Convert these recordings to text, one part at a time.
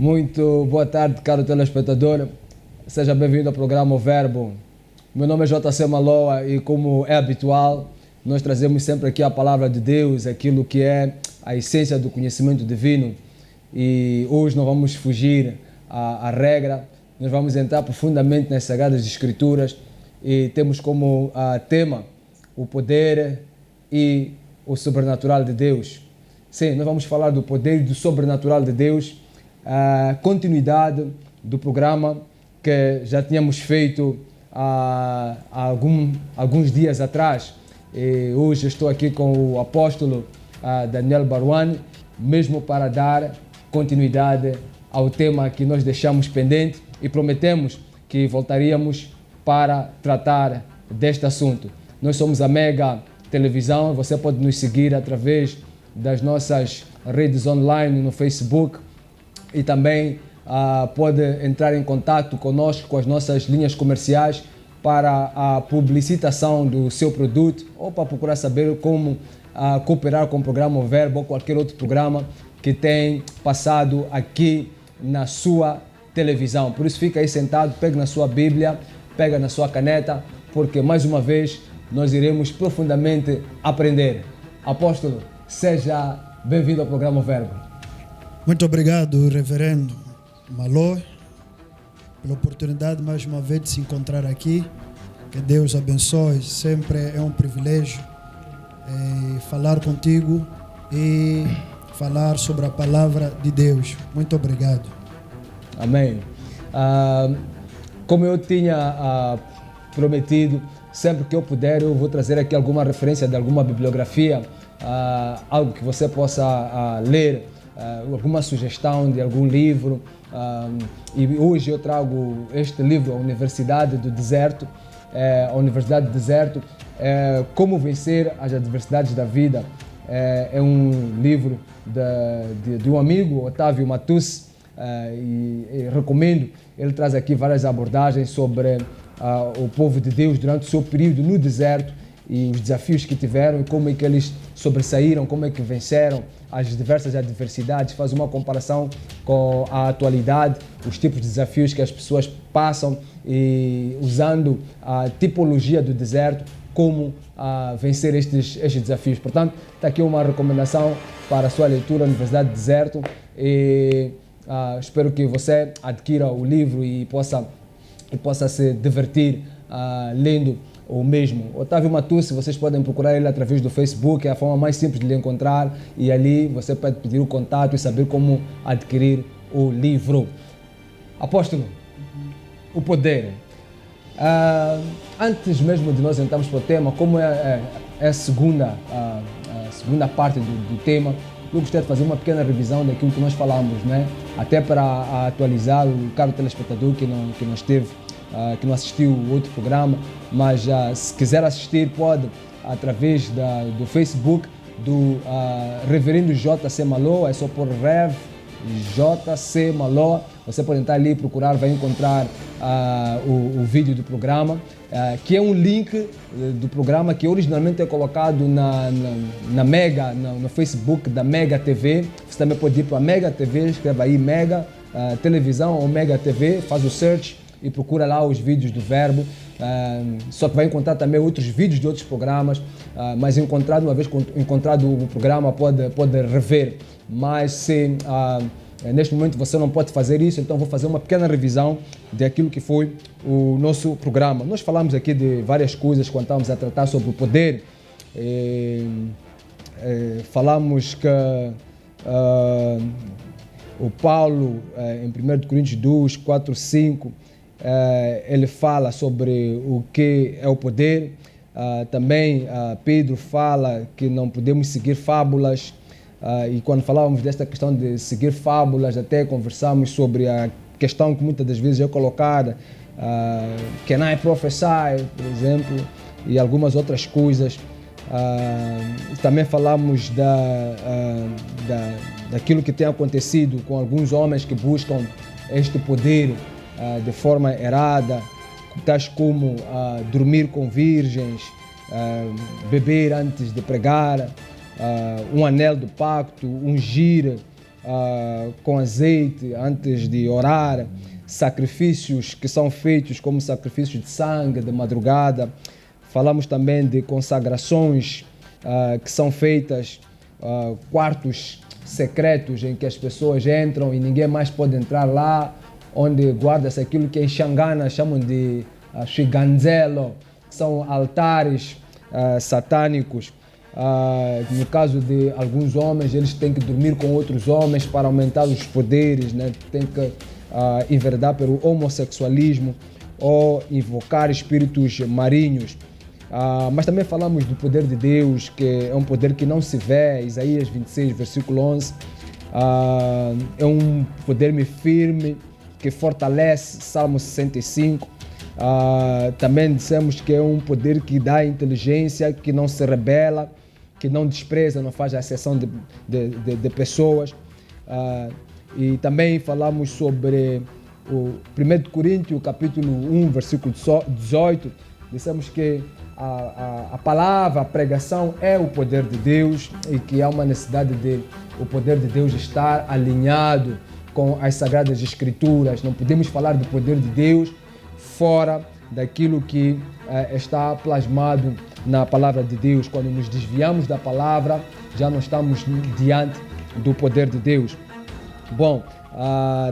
Muito boa tarde, caro telespectador. Seja bem-vindo ao programa O Verbo. Meu nome é JC Maloa e, como é habitual, nós trazemos sempre aqui a palavra de Deus, aquilo que é a essência do conhecimento divino. E hoje não vamos fugir à regra, nós vamos entrar profundamente nas Sagradas Escrituras e temos como tema o poder e o sobrenatural de Deus. Sim, nós vamos falar do poder e do sobrenatural de Deus, continuidade do programa que já tínhamos feito há alguns dias atrás. E hoje estou aqui com o apóstolo Daniel Baruani, mesmo para dar continuidade ao tema que nós deixamos pendente e prometemos que voltaríamos para tratar deste assunto. Nós somos a Mega Televisão, você pode nos seguir através das nossas redes online no Facebook e também pode entrar em contato conosco com as nossas linhas comerciais para a publicitação do seu produto ou para procurar saber como cooperar com o programa O Verbo ou qualquer outro programa que tem passado aqui na sua televisão. Por isso fica aí sentado, pegue na sua Bíblia, pega na sua caneta, porque mais uma vez nós iremos profundamente aprender. Apóstolo, seja bem-vindo ao programa O Verbo. Muito obrigado, reverendo Malô, pela oportunidade mais uma vez de se encontrar aqui. Que Deus abençoe, sempre é um privilégio falar contigo e falar sobre a palavra de Deus. Muito obrigado. Amém. Como eu tinha prometido, sempre que eu puder eu vou trazer aqui alguma referência de alguma bibliografia, algo que você possa ler, alguma sugestão de algum livro. E hoje eu trago este livro, A Universidade do Deserto, Como Vencer as Adversidades da Vida. É um livro de um amigo, Otávio Matus, e recomendo. Ele traz aqui várias abordagens sobre o povo de Deus durante o seu período no deserto e os desafios que tiveram e como é que eles sobressaíram, como é que venceram as diversas adversidades. Faz uma comparação com a atualidade, os tipos de desafios que as pessoas passam e usando a tipologia do deserto, como vencer estes desafios. Portanto, está aqui uma recomendação para a sua leitura, Universidade do Deserto, e espero que você adquira o livro e possa se divertir lendo o mesmo. Otávio Matucci, vocês podem procurar ele através do Facebook, é a forma mais simples de lhe encontrar, e ali você pode pedir o contato e saber como adquirir o livro. Apóstolo, o poder. Antes mesmo de nós entrarmos para o tema, como é a segunda parte do tema, eu gostaria de fazer uma pequena revisão daquilo que nós falamos, né? Até para atualizar o caro telespectador que não esteve, que não assistiu o outro programa, mas se quiser assistir pode através do Facebook do Reverendo JC Maloa, é só por Rev JC Maloa, você pode entrar ali e procurar, vai encontrar o vídeo do programa, que é um link do programa que originalmente é colocado na Mega, no Facebook da Mega TV. Você também pode ir para a Mega TV, escreve aí Mega Televisão ou Mega TV, faz o search e procura lá os vídeos do Verbo. Só que vai encontrar também outros vídeos de outros programas, mas uma vez encontrado o programa pode rever. Mas se neste momento você não pode fazer isso, então vou fazer uma pequena revisão daquilo que foi o nosso programa. Nós falamos aqui de várias coisas quando estávamos a tratar sobre o poder. Falamos que o Paulo, em 1 Coríntios 2, 4, 5, ele fala sobre o que é o poder. Também Pedro fala que não podemos seguir fábulas. E quando falávamos desta questão de seguir fábulas, até conversamos sobre a questão que muitas das vezes é colocada, can I prophesy, por exemplo, e algumas outras coisas. Também falamos daquilo que tem acontecido com alguns homens que buscam este poder de forma errada, tais como dormir com virgens, beber antes de pregar, um anel do pacto, ungir com azeite antes de orar, sacrifícios que são feitos como sacrifícios de sangue de madrugada. Falamos também de consagrações que são feitas, quartos secretos em que as pessoas entram e ninguém mais pode entrar lá, onde guarda-se aquilo que em Xangana chamam de Shiganzelo, que são altares satânicos. No caso de alguns homens, eles têm que dormir com outros homens para aumentar os poderes, né? Tem que enveredar pelo homossexualismo ou invocar espíritos marinhos. Mas também falamos do poder de Deus, que é um poder que não se vê, Isaías 26, versículo 11. É um poder firme que fortalece, Salmo 65. Também dissemos que é um poder que dá inteligência, que não se rebela, que não despreza, não faz acessão de pessoas. E também falamos sobre o 1 Coríntios, capítulo 1, versículo 18. Dissemos que a palavra, a pregação é o poder de Deus e que há uma necessidade de o poder de Deus estar alinhado com as Sagradas Escrituras. Não podemos falar do poder de Deus fora daquilo que está plasmado na palavra de Deus. Quando nos desviamos da palavra, já não estamos diante do poder de Deus. Bom,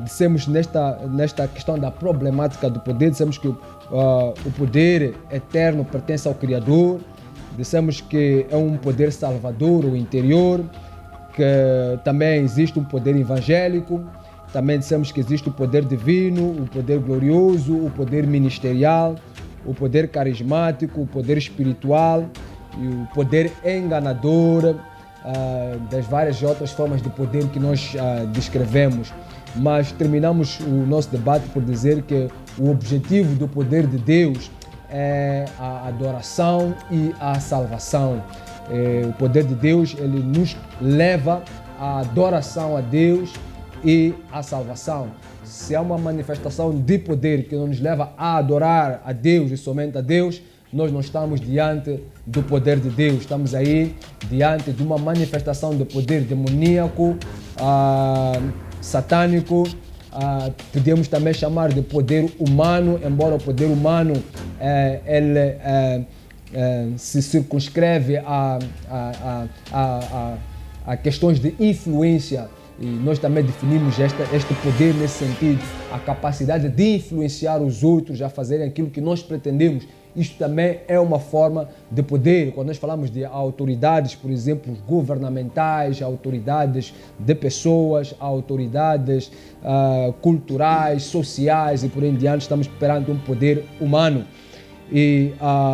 dissemos nesta questão da problemática do poder, dissemos que o poder eterno pertence ao Criador, dissemos que é um poder salvador, o interior, que também existe um poder evangélico, também dissemos que existe o poder divino, o poder glorioso, o poder ministerial, o poder carismático, o poder espiritual e o poder enganador, das várias outras formas de poder que nós descrevemos. Mas terminamos o nosso debate por dizer que o objetivo do poder de Deus é a adoração e a salvação. O poder de Deus, ele nos leva à adoração a Deus e à salvação. Se há uma manifestação de poder que nos leva a adorar a Deus e somente a Deus, nós não estamos diante do poder de Deus, estamos aí diante de uma manifestação de poder demoníaco, satânico, podemos também chamar de poder humano, embora o poder humano ele se circunscreve a questões de influência. E nós também definimos este poder nesse sentido, a capacidade de influenciar os outros a fazerem aquilo que nós pretendemos. Isto também é uma forma de poder. Quando nós falamos de autoridades, por exemplo, governamentais, autoridades de pessoas, autoridades culturais, sociais e por aí em diante, estamos perante um poder humano.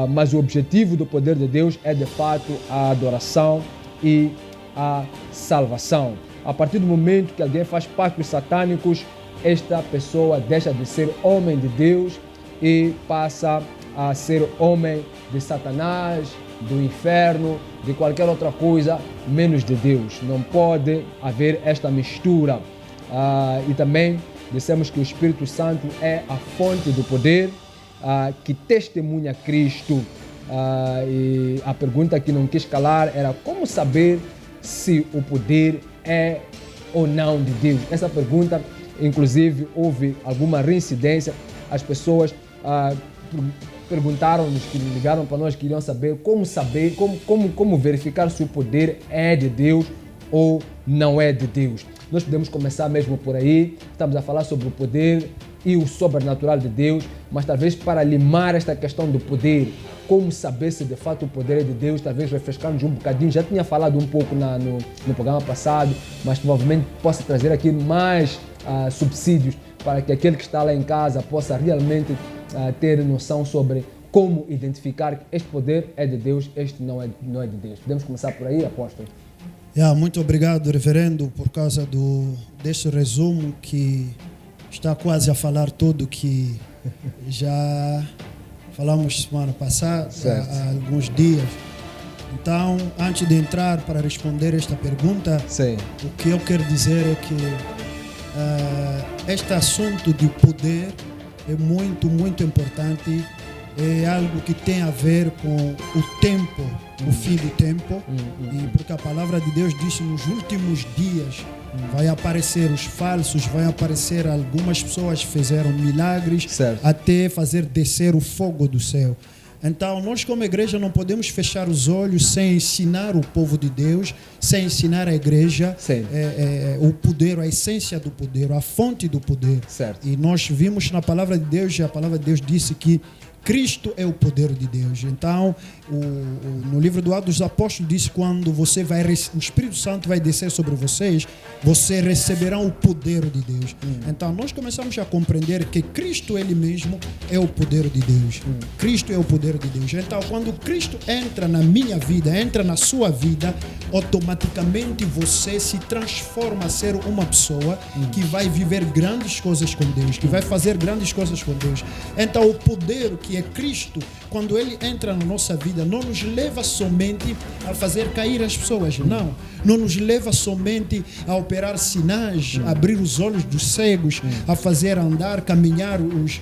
Mas o objetivo do poder de Deus é de fato a adoração e a salvação. A partir do momento que alguém faz pactos satânicos, esta pessoa deixa de ser homem de Deus e passa a ser homem de Satanás, do inferno, de qualquer outra coisa, menos de Deus. Não pode haver esta mistura. E também dissemos que o Espírito Santo é a fonte do poder que testemunha Cristo. E a pergunta que não quis calar era como saber se o poder é ou não de Deus. Essa pergunta, inclusive, houve alguma reincidência. As pessoas perguntaram-nos, que ligaram para nós, queriam saber como verificar se o poder é de Deus ou não é de Deus. Nós podemos começar mesmo por aí. Estamos a falar sobre o poder e o sobrenatural de Deus, mas talvez para limar esta questão do poder, como saber se de fato o poder é de Deus, talvez refrescando um bocadinho. Já tinha falado um pouco no programa passado, mas provavelmente possa trazer aqui mais subsídios para que aquele que está lá em casa possa realmente ter noção sobre como identificar que este poder é de Deus, este não é de Deus. Podemos começar por aí, apóstolo? Muito obrigado, reverendo, por causa deste resumo que está quase a falar tudo que já falamos semana passada, há alguns dias. Então, antes de entrar para responder esta pergunta, o que eu quero dizer é que este assunto de poder é muito, muito importante. É algo que tem a ver com o tempo, o fim do tempo. E porque a palavra de Deus diz que nos últimos dias vai aparecer os falsos, vai aparecer algumas pessoas que fizeram milagres, Certo. até fazer descer o fogo do céu. Então, nós como igreja não podemos fechar os olhos sem ensinar o povo de Deus, sem ensinar a igreja o poder, a essência do poder, a fonte do poder. Certo. E nós vimos na palavra de Deus, e a palavra de Deus disse que Cristo é o poder de Deus. Então, no livro do Atos dos Apóstolos diz: quando você vai, o Espírito Santo vai descer sobre vocês, vocês receberão o poder de Deus. Então, nós começamos a compreender que Cristo ele mesmo é o poder de Deus. Cristo é o poder de Deus. Então, quando Cristo entra na minha vida, entra na sua vida, automaticamente você se transforma a ser uma pessoa que vai viver grandes coisas com Deus, que vai fazer grandes coisas com Deus. Então, o poder que é Cristo, quando ele entra na nossa vida, não nos leva somente a fazer cair as pessoas, não nos leva somente a operar sinais, a abrir os olhos dos cegos, a fazer andar, caminhar os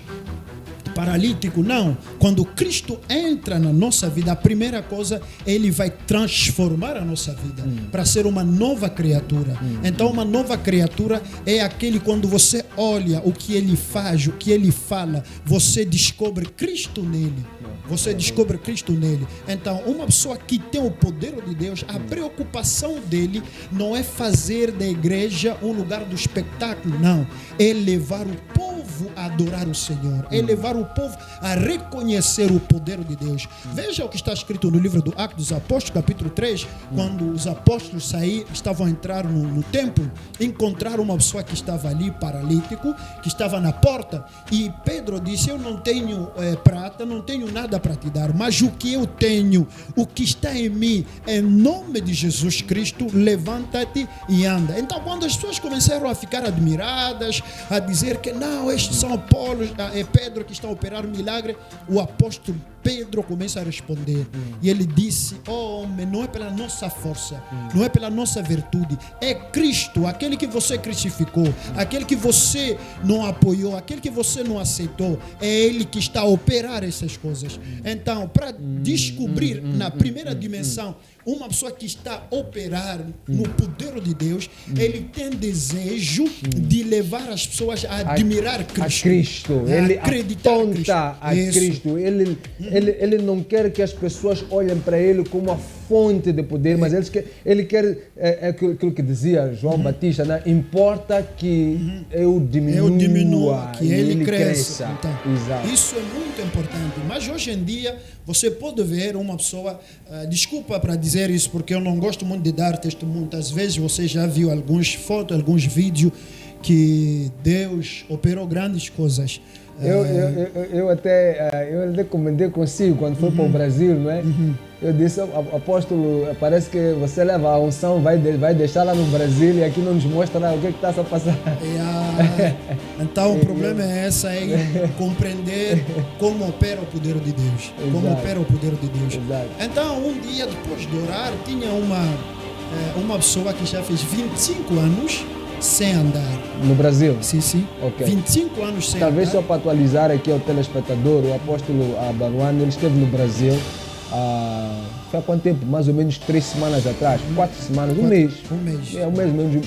paralítico, não. Quando Cristo entra na nossa vida, a primeira coisa, ele vai transformar a nossa vida para ser uma nova criatura. Então, uma nova criatura é aquele quando você olha o que ele faz, o que ele fala, você descobre Cristo nele. Você descobre Cristo nele. Então, uma pessoa que tem o poder de Deus, a preocupação dele não é fazer da igreja um lugar do espetáculo, não. É levar o povo a adorar o Senhor, é levar o povo a reconhecer o poder de Deus. Veja o que está escrito no livro do Atos dos Apóstolos, capítulo 3, quando os apóstolos estavam a entrar no templo, encontraram uma pessoa que estava ali, paralítico, que estava na porta, e Pedro disse: eu não tenho prata, não tenho nada para te dar, mas o que eu tenho, o que está em mim, em nome de Jesus Cristo, levanta-te e anda. Então, quando as pessoas começaram a ficar admiradas, a dizer que não, estes são Apolo, é Pedro que está a operar um milagre, o apóstolo Pedro começa a responder e ele disse: oh, homem, não é pela nossa força, não é pela nossa virtude, é Cristo, aquele que você crucificou, aquele que você não apoiou, aquele que você não aceitou, é Ele que está a operar essas coisas. Então, para descobrir na primeira dimensão uma pessoa que está a operar no poder de Deus, ele tem desejo de levar as pessoas a admirar Cristo. A Cristo. Ele aponta a Cristo. Ele não quer que as pessoas olhem para ele como a fonte de poder, mas ele quer aquilo que dizia João Batista, né? Importa que eu diminua, que ele cresça. Então, isso é muito importante. Mas hoje em dia você pode ver uma pessoa, desculpa para dizer isso, porque eu não gosto muito de dar testemunho. Às vezes você já viu algumas fotos, alguns vídeos que Deus operou grandes coisas. Eu até comentei consigo quando foi para o Brasil, não é? Eu disse: apóstolo, parece que você leva a unção, vai deixar lá no Brasil e aqui não nos mostra o que está a passar. Então o problema é compreender como opera o poder de Deus. Como opera o poder de Deus. Exato. Então, um dia depois de orar, tinha uma pessoa que já fez 25 anos sem andar. No Brasil? Sim. Okay. 25 anos sem Talvez andar. só para atualizar aqui ao telespectador, o apóstolo Baruano, ele esteve no Brasil foi há quanto tempo? Mais ou menos 3 semanas atrás, 4 semanas, um mês.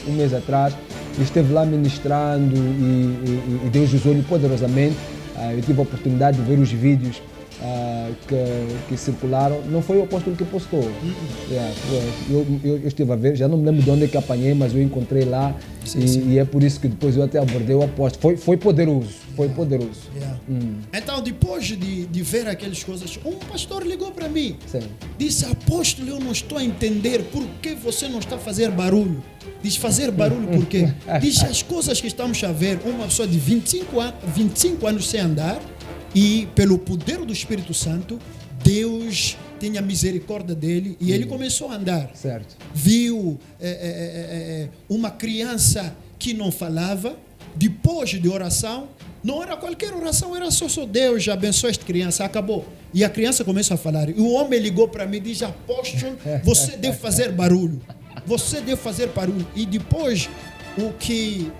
Um mês atrás. Ele esteve lá ministrando e Deus usou-lhe poderosamente. Eu tive a oportunidade de ver os vídeos que circularam. Não foi o apóstolo que postou. Eu estive a ver, já não me lembro de onde é que apanhei, mas eu encontrei lá. Sim. E é por isso que depois eu até abordei o apóstolo. Foi poderoso. Então, depois de ver aquelas coisas, um pastor ligou para mim. Sim. Disse: apóstolo, eu não estou a entender por que você não está a fazer barulho. Diz: fazer barulho por quê? Diz: as coisas que estamos a ver, uma pessoa de 25 anos sem andar, e pelo poder do Espírito Santo, Deus tinha misericórdia dele e ele começou a andar. Certo. Viu uma criança que não falava, depois de oração, não era qualquer oração, era só Deus abençoe esta criança, acabou. E a criança começou a falar. E o homem ligou para mim e disse: apóstolo, você deve fazer barulho. Você deve fazer barulho. E depois, o que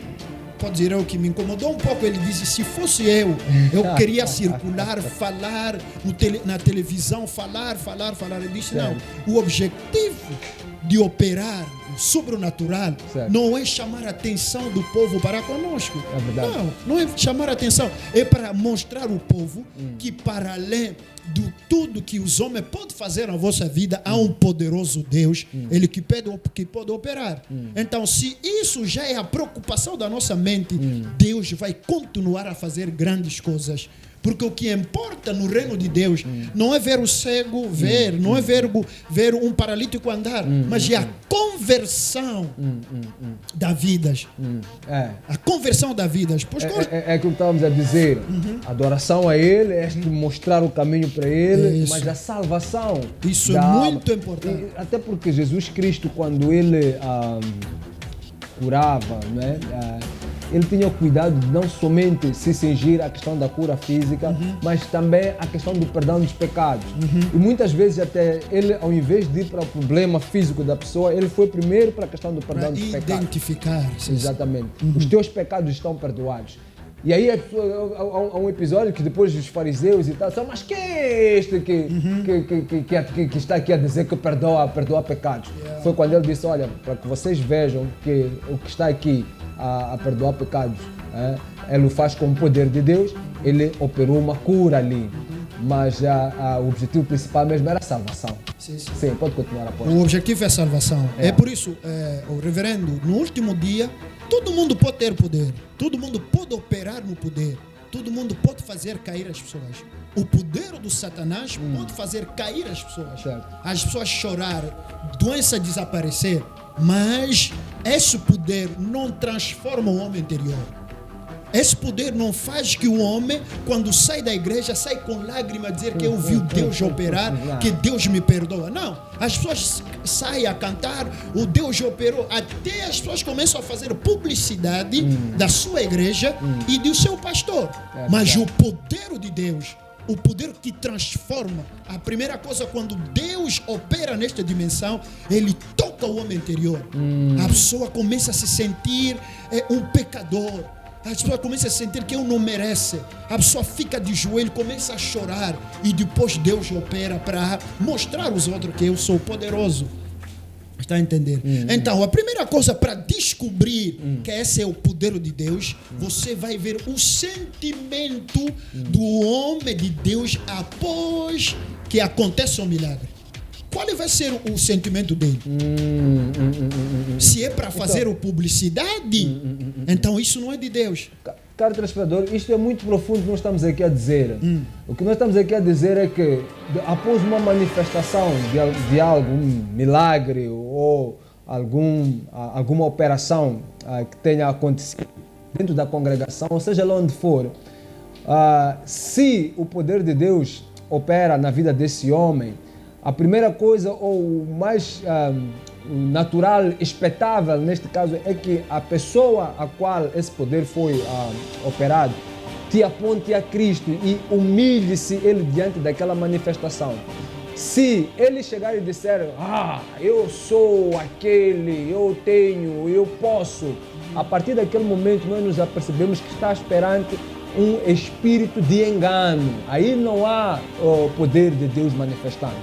me incomodou um pouco, ele disse: se fosse eu queria circular, falar na televisão, falar. Ele disse: não, o objetivo de operar sobrenatural Certo. não é chamar a atenção do povo para conosco. É verdade. Não é chamar a atenção. É para mostrar ao povo que para além de tudo que os homens podem fazer na vossa vida, há um poderoso Deus, Ele que pode operar. Então, se isso já é a preocupação da nossa mente, Deus vai continuar a fazer grandes coisas. Porque o que importa no reino de Deus não é ver o cego ver, não é ver um paralítico andar, mas é a conversão da vidas. A conversão da vidas. Pois É aquilo que estávamos a dizer. Adoração a Ele, é mostrar o caminho para Ele, Isso. mas a salvação. Isso da é alma. muito importante. Até porque Jesus Cristo, quando Ele curava, né? Ele tinha cuidado de não somente se cingir à questão da cura física, mas também a questão do perdão dos pecados. E muitas vezes até ele, ao invés de ir para o problema físico da pessoa, ele foi primeiro para a questão do perdão dos pecados. Identificar. Exatamente. Os teus pecados estão perdoados. E aí há um episódio que depois os fariseus e tal, mas quem é este que está aqui a dizer que perdoa pecados? Foi quando ele disse, olha, para que vocês vejam que o que está aqui a perdoar pecados, ele o faz com o poder de Deus, ele operou uma cura ali. Mas o objetivo principal mesmo era a salvação. Sim, pode continuar a aposta. O objetivo é a salvação. É por isso, o reverendo, no último dia, todo mundo pode ter poder. Todo mundo pode operar no poder. Todo mundo pode fazer cair as pessoas. O poder do Satanás pode fazer cair as pessoas. Certo. As pessoas chorar, doença desaparecer. Mas esse poder não transforma o homem interior. Esse poder não faz que o homem, quando sai da igreja, sai com lágrimas, dizer que eu vi o Deus operar, que Deus me perdoa. Não, as pessoas saem a cantar, o Deus operou, até as pessoas começam a fazer publicidade da sua igreja e do seu pastor. Mas o poder de Deus, o poder que transforma, a primeira coisa, quando Deus opera nesta dimensão, Ele toca o homem interior. A pessoa começa a se sentir um pecador. A pessoa começa a sentir que eu não merece. A pessoa fica de joelho, começa a chorar. E depois Deus opera para mostrar aos outros que eu sou poderoso. Está a entender? Então, a primeira coisa para descobrir que esse é o poder de Deus, você vai ver o sentimento do homem de Deus após que acontece um milagre. Qual vai ser o sentimento dele? Se é para fazer publicidade, então isso não é de Deus. Caro telespectador, isto é muito profundo que nós estamos aqui a dizer. O que nós estamos aqui a dizer é que após uma manifestação de algo, um milagre ou alguma operação que tenha acontecido dentro da congregação, ou seja lá onde for, se o poder de Deus opera na vida desse homem, a primeira coisa, ou o mais natural, expectável neste caso, é que a pessoa a qual esse poder foi operado te aponte a Cristo e humilhe-se ele diante daquela manifestação. Se ele chegar e disser, eu sou aquele, eu tenho, eu posso, a partir daquele momento nós nos apercebemos que está perante um espírito de engano. Aí não há o poder de Deus manifestando.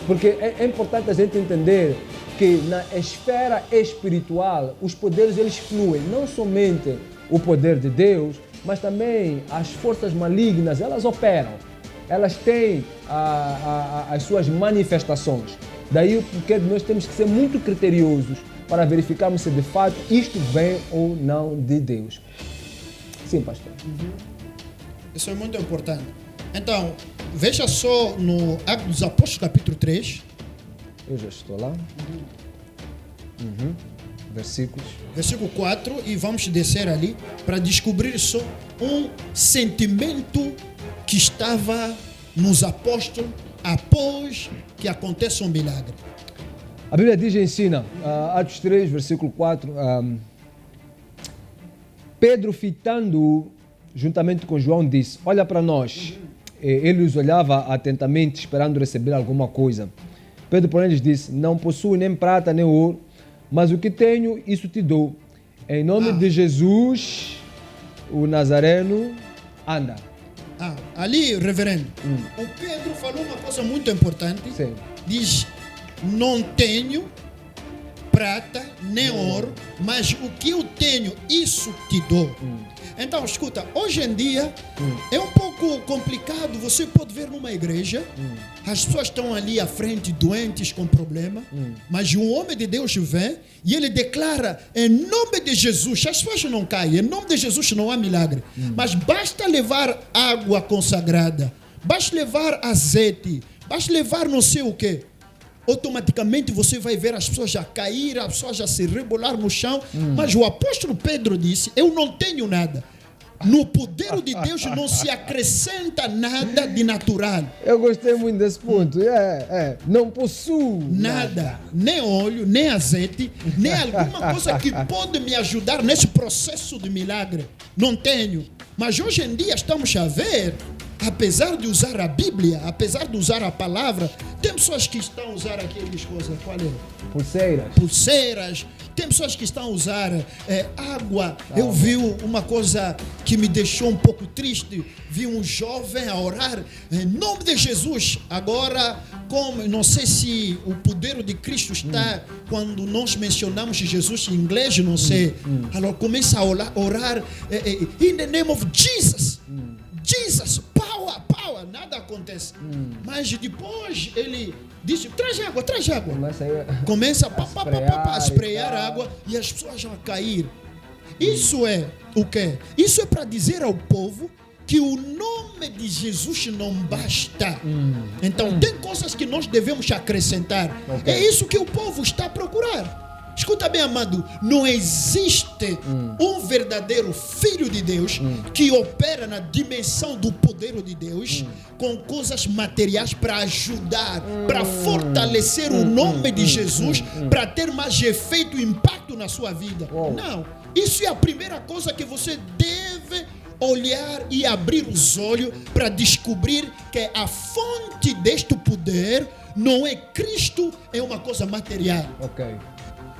Porque é importante a gente entender que na esfera espiritual os poderes eles fluem, não somente o poder de Deus, mas também as forças malignas, elas operam. Elas têm as suas manifestações. Daí porque nós temos que ser muito criteriosos para verificarmos se de fato isto vem ou não de Deus. Sim, pastor. Isso é muito importante. Então, veja só no Atos dos Apóstolos, capítulo 3. Eu já estou lá. Versículos. Versículo 4, e vamos descer ali para descobrir só um sentimento que estava nos apóstolos após que acontece um milagre. A Bíblia diz e ensina, Atos 3, versículo 4, Pedro, fitando-o juntamente com João, disse, olha para nós. Ele os olhava atentamente, esperando receber alguma coisa. Pedro, porém, lhes disse, não possuo nem prata nem ouro, mas o que tenho, isso te dou. Em nome de Jesus, o Nazareno, anda. Ali, reverendo, o Pedro falou uma coisa muito importante. Sim. Diz, não tenho prata, nem ouro, mas o que eu tenho, isso te dou. Então, escuta, hoje em dia é um pouco complicado. Você pode ver numa igreja, as pessoas estão ali à frente, doentes, com problema, mas um homem de Deus vem e ele declara, em nome de Jesus, as pessoas não caem, em nome de Jesus não há milagre, mas basta levar água consagrada, basta levar azeite, basta levar não sei o quê. Automaticamente você vai ver as pessoas já cair, as pessoas já se rebolar no chão. Mas o apóstolo Pedro disse, eu não tenho nada. No poder de Deus não se acrescenta nada de natural. Eu gostei muito desse ponto. Não possuo nada, nem óleo, nem azeite, nem alguma coisa que pode me ajudar nesse processo de milagre. Não tenho. Mas hoje em dia estamos a ver, apesar de usar a Bíblia, apesar de usar a palavra, tem pessoas que estão a usar aquelas coisas, qual é? Pulseiras. Tem pessoas que estão a usar água. Eu vi uma coisa que me deixou um pouco triste. Vi um jovem a orar em nome de Jesus. Agora, como não sei se o poder de Cristo está quando nós mencionamos Jesus em inglês, não sei. Agora começa a orar in the name of Jesus. Jesus, power, nada acontece. Mas depois ele disse, traz água. Começa a esprear água e as pessoas vão cair. Isso é o quê? Isso é para dizer ao povo que o nome de Jesus não basta. Então tem coisas que nós devemos acrescentar. É isso que o povo está a procurar. Escuta bem, amado, não existe um verdadeiro filho de Deus que opera na dimensão do poder de Deus com coisas materiais para ajudar, para fortalecer o nome de Jesus, para ter mais efeito e impacto na sua vida. Não, isso é a primeira coisa que você deve olhar e abrir os olhos para descobrir que a fonte deste poder não é Cristo, é uma coisa material.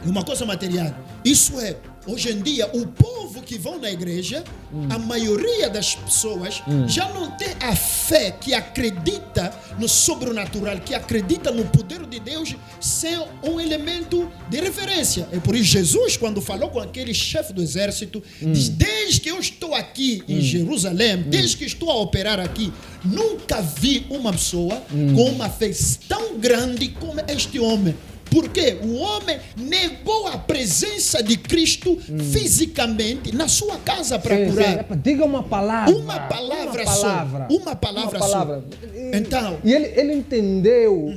É uma coisa material. Isso é, hoje em dia, o povo que vão na igreja, a maioria das pessoas já não tem a fé que acredita no sobrenatural, que acredita no poder de Deus sem um elemento de referência. É por isso Jesus, quando falou com aquele chefe do exército, diz, desde que eu estou aqui em Jerusalém, desde que estou a operar aqui, nunca vi uma pessoa com uma fé tão grande como este homem. Porque o homem negou a presença de Cristo fisicamente na sua casa para curar. Diga uma palavra. Uma palavra só. Então, e ele entendeu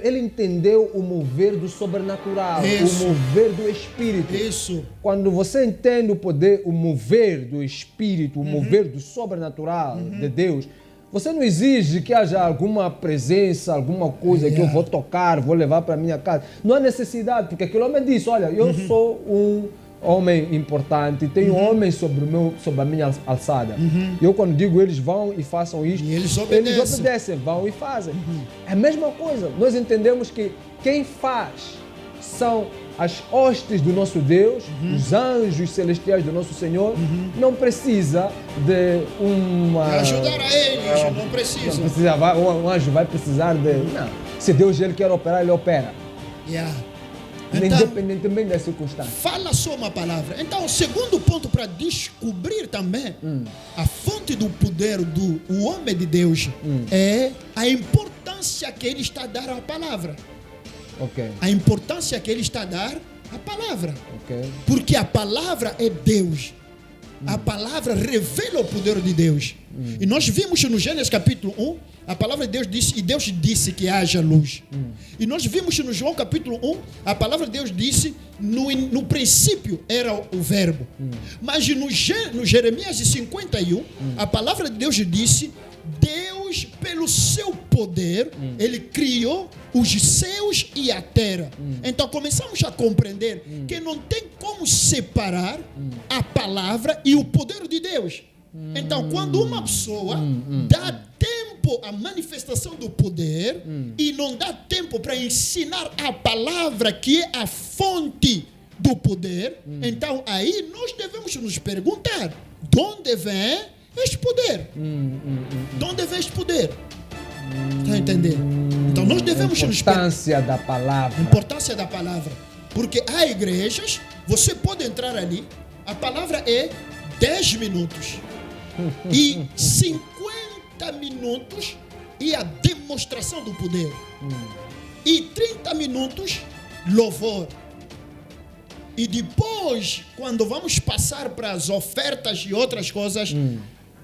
ele entendeu o mover do sobrenatural, o mover do Espírito. Isso. Quando você entende o poder, o mover do Espírito, o mover do sobrenatural de Deus, você não exige que haja alguma presença, alguma coisa que eu vou tocar, vou levar para minha casa. Não há necessidade, porque aquele homem disse, olha, eu sou um homem importante, tenho homens sobre a minha alçada. Eu quando digo eles vão e façam isto, e eles obedecem, vão e fazem. É a mesma coisa, nós entendemos que quem faz são as hostes do nosso Deus, os anjos celestiais do nosso Senhor, não precisa de uma... ajudar a eles, não precisa. Não precisa, um anjo vai precisar de... Não. Se Deus ele quer operar, ele opera. Então, independentemente da circunstância. Fala só uma palavra. Então, o segundo ponto para descobrir também a fonte do poder do homem de Deus é a importância que ele está a dar à palavra. A importância que ele está a dar à palavra. Porque a palavra é Deus. A palavra revela o poder de Deus. E nós vimos no Gênesis capítulo 1, a palavra de Deus disse, e Deus disse que haja luz. E nós vimos no João capítulo 1, a palavra de Deus disse, no princípio era o verbo. Mas no Jeremias 51, a palavra de Deus disse, Deus, pelo seu poder, ele criou os céus e a terra. Então começamos a compreender que não tem como separar a palavra e o poder de Deus. Então, quando uma pessoa dá tempo à manifestação do poder e não dá tempo para ensinar a palavra que é a fonte do poder, então aí nós devemos nos perguntar, de onde vem este poder? De onde vem este poder? Está a entender? Então nós devemos nos perguntar. A importância da palavra. A importância da palavra. Porque há igrejas, você pode entrar ali, a palavra é 10 minutos. E 50 minutos e a demonstração do poder. E 30 minutos, louvor. E depois, quando vamos passar para as ofertas e outras coisas,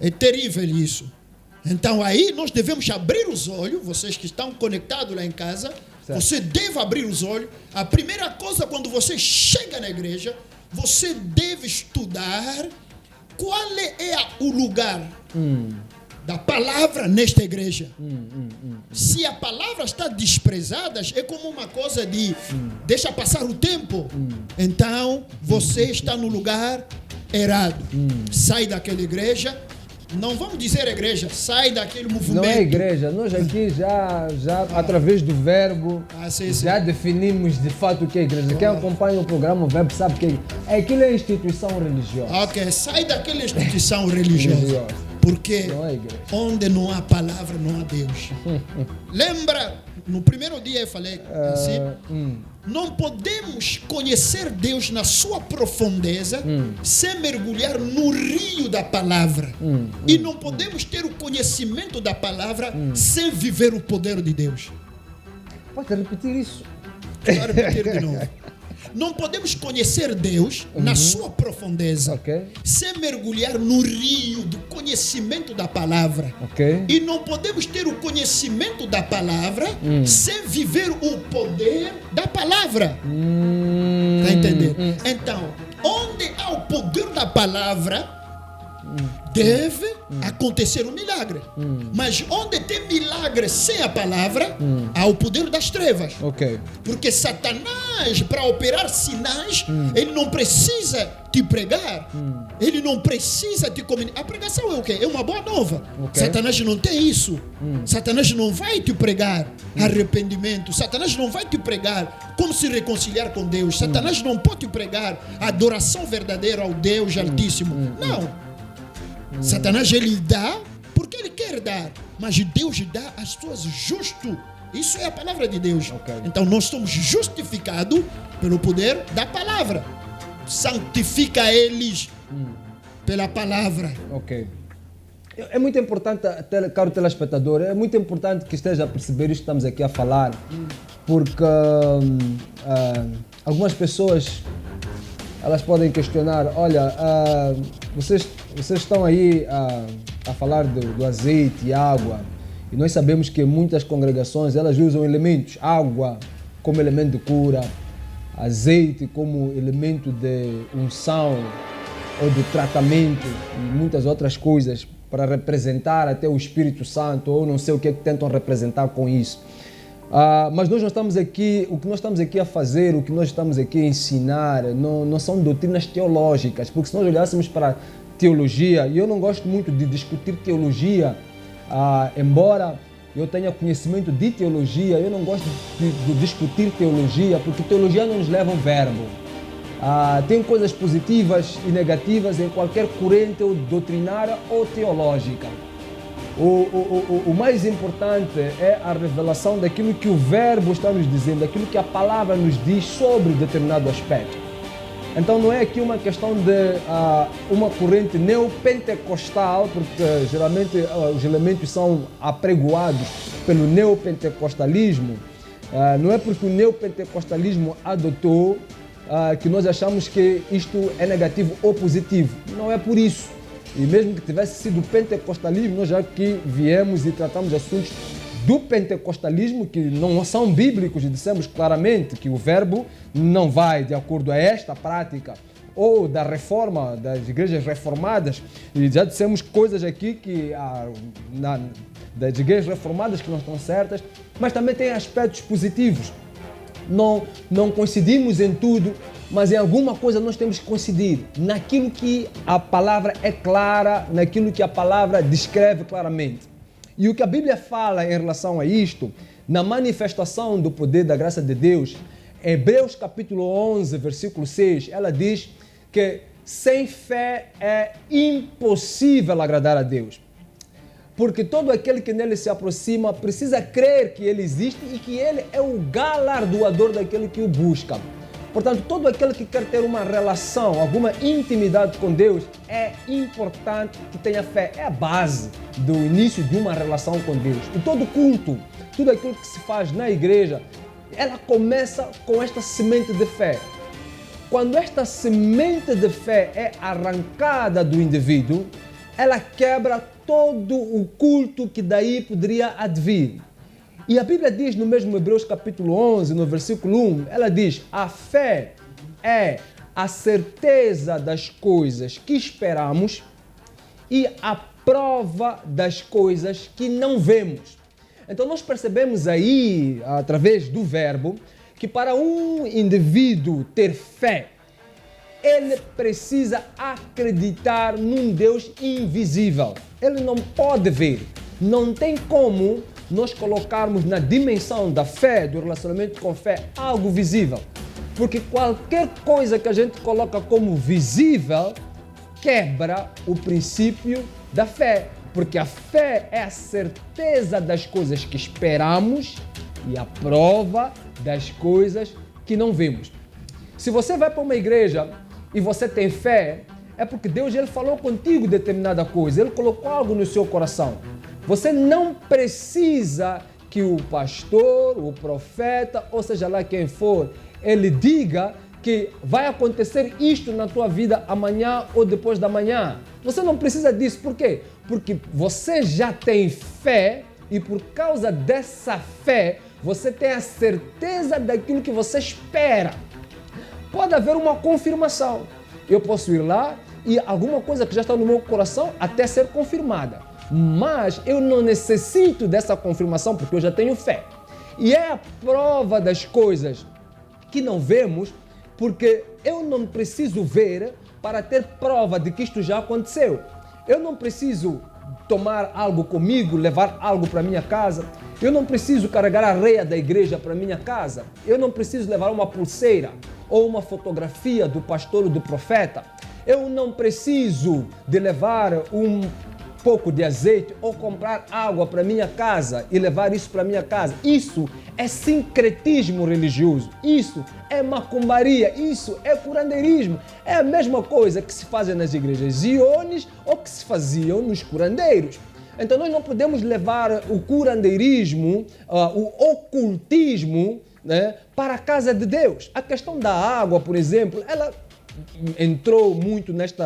é terrível isso. Então aí nós devemos abrir os olhos, vocês que estão conectados lá em casa, certo. Você deve abrir os olhos. A primeira coisa, quando você chega na igreja, você deve estudar qual é o lugar da palavra nesta igreja. Se a palavra está desprezada, é como uma coisa de deixa passar o tempo. Então você está no lugar errado. Sai daquela igreja. Não vamos dizer igreja, sai daquele movimento. Não é igreja, nós aqui já através do verbo, já definimos de fato o que é igreja. Quem acompanha o programa, o verbo sabe que aquilo é instituição religiosa. Ok, sai daquela instituição religiosa. Porque não é onde não há palavra, não há Deus. Lembra, no primeiro dia eu falei assim, não podemos conhecer Deus na sua profundeza sem mergulhar no rio da palavra. E não podemos ter o conhecimento da palavra sem viver o poder de Deus. Pode repetir isso? Vou repetir de novo. Não podemos conhecer Deus na sua profundeza sem mergulhar no rio do conhecimento da palavra. E não podemos ter o conhecimento da palavra sem viver o poder da palavra. Está entendendo? Então, onde há o poder da palavra, deve acontecer um milagre. Mas onde tem milagre sem a palavra, há o poder das trevas. Porque Satanás, para operar sinais, ele não precisa te pregar. Ele não precisa te comunicar. A pregação é o quê? É uma boa nova. Satanás não tem isso. Satanás não vai te pregar arrependimento. Satanás não vai te pregar como se reconciliar com Deus. Satanás não pode te pregar adoração verdadeira ao Deus Altíssimo. Não. Satanás ele dá porque ele quer dar, mas Deus dá às pessoas justo. Isso é a palavra de Deus. Então nós somos justificados pelo poder da palavra. Santifica eles pela palavra. É muito importante, caro telespectador, é muito importante que esteja a perceber isto que estamos aqui a falar, porque algumas pessoas elas podem questionar, olha, vocês estão aí a falar do azeite e água, e nós sabemos que muitas congregações elas usam elementos, água como elemento de cura, azeite como elemento de unção ou de tratamento e muitas outras coisas para representar até o Espírito Santo, ou não sei o que tentam representar com isso. Mas nós não estamos aqui, o que nós estamos aqui a fazer, o que nós estamos aqui a ensinar, não são doutrinas teológicas, porque se nós olhássemos para teologia, e eu não gosto muito de discutir teologia, embora eu tenha conhecimento de teologia, eu não gosto de discutir teologia, porque teologia não nos leva ao verbo. Tem coisas positivas e negativas em qualquer corrente ou doutrinária ou teológica. O mais importante é a revelação daquilo que o verbo está nos dizendo, daquilo que a palavra nos diz sobre determinado aspecto. Então não é aqui uma questão de uma corrente neopentecostal, porque geralmente os elementos são apregoados pelo neopentecostalismo. Não é porque o neopentecostalismo adotou que nós achamos que isto é negativo ou positivo. Não é por isso. E mesmo que tivesse sido o pentecostalismo, nós já que viemos e tratamos assuntos do pentecostalismo que não são bíblicos e dissemos claramente que o verbo não vai de acordo a esta prática ou da reforma, das igrejas reformadas, e já dissemos coisas aqui que das igrejas reformadas que não estão certas, mas também tem aspectos positivos. Não coincidimos em tudo, mas em alguma coisa nós temos que coincidir, naquilo que a palavra é clara, naquilo que a palavra descreve claramente. E o que a Bíblia fala em relação a isto, na manifestação do poder da graça de Deus, Hebreus capítulo 11, versículo 6, ela diz que sem fé é impossível agradar a Deus. Porque todo aquele que nele se aproxima precisa crer que ele existe e que ele é o galardoador daquele que o busca. Portanto, todo aquele que quer ter uma relação, alguma intimidade com Deus, é importante que tenha fé. É a base do início de uma relação com Deus. E todo culto, tudo aquilo que se faz na igreja, ela começa com esta semente de fé. Quando esta semente de fé é arrancada do indivíduo, ela quebra todo o culto que daí poderia advir. E a Bíblia diz no mesmo Hebreus capítulo 11, no versículo 1, ela diz: a fé é a certeza das coisas que esperamos e a prova das coisas que não vemos. Então nós percebemos aí, através do verbo, que para um indivíduo ter fé, ele precisa acreditar num Deus invisível. Ele não pode ver. Não tem como nós colocarmos na dimensão da fé, do relacionamento com fé, algo visível. Porque qualquer coisa que a gente coloca como visível quebra o princípio da fé. Porque a fé é a certeza das coisas que esperamos e a prova das coisas que não vemos. Se você vai para uma igreja e você tem fé, é porque Deus ele falou contigo determinada coisa, Ele colocou algo no seu coração. Você não precisa que o pastor, o profeta, ou seja lá quem for, ele diga que vai acontecer isto na tua vida amanhã ou depois da manhã. Você não precisa disso. Por quê? Porque você já tem fé e por causa dessa fé, você tem a certeza daquilo que você espera. Pode haver uma confirmação. Eu posso ir lá e alguma coisa que já está no meu coração até ser confirmada. Mas eu não necessito dessa confirmação porque eu já tenho fé. E é a prova das coisas que não vemos, porque eu não preciso ver para ter prova de que isto já aconteceu. Eu não preciso tomar algo comigo, levar algo para minha casa. Eu não preciso carregar a areia da igreja para minha casa. Eu não preciso levar uma pulseira ou uma fotografia do pastor ou do profeta. Eu não preciso de levar um pouco de azeite ou comprar água para minha casa e levar isso para minha casa. Isso é sincretismo religioso. Isso é macumbaria. Isso é curandeirismo. É a mesma coisa que se fazem nas igrejas ziones ou que se faziam nos curandeiros. Então nós não podemos levar o curandeirismo, o ocultismo, né, para a casa de Deus. A questão da água, por exemplo, ela entrou muito neste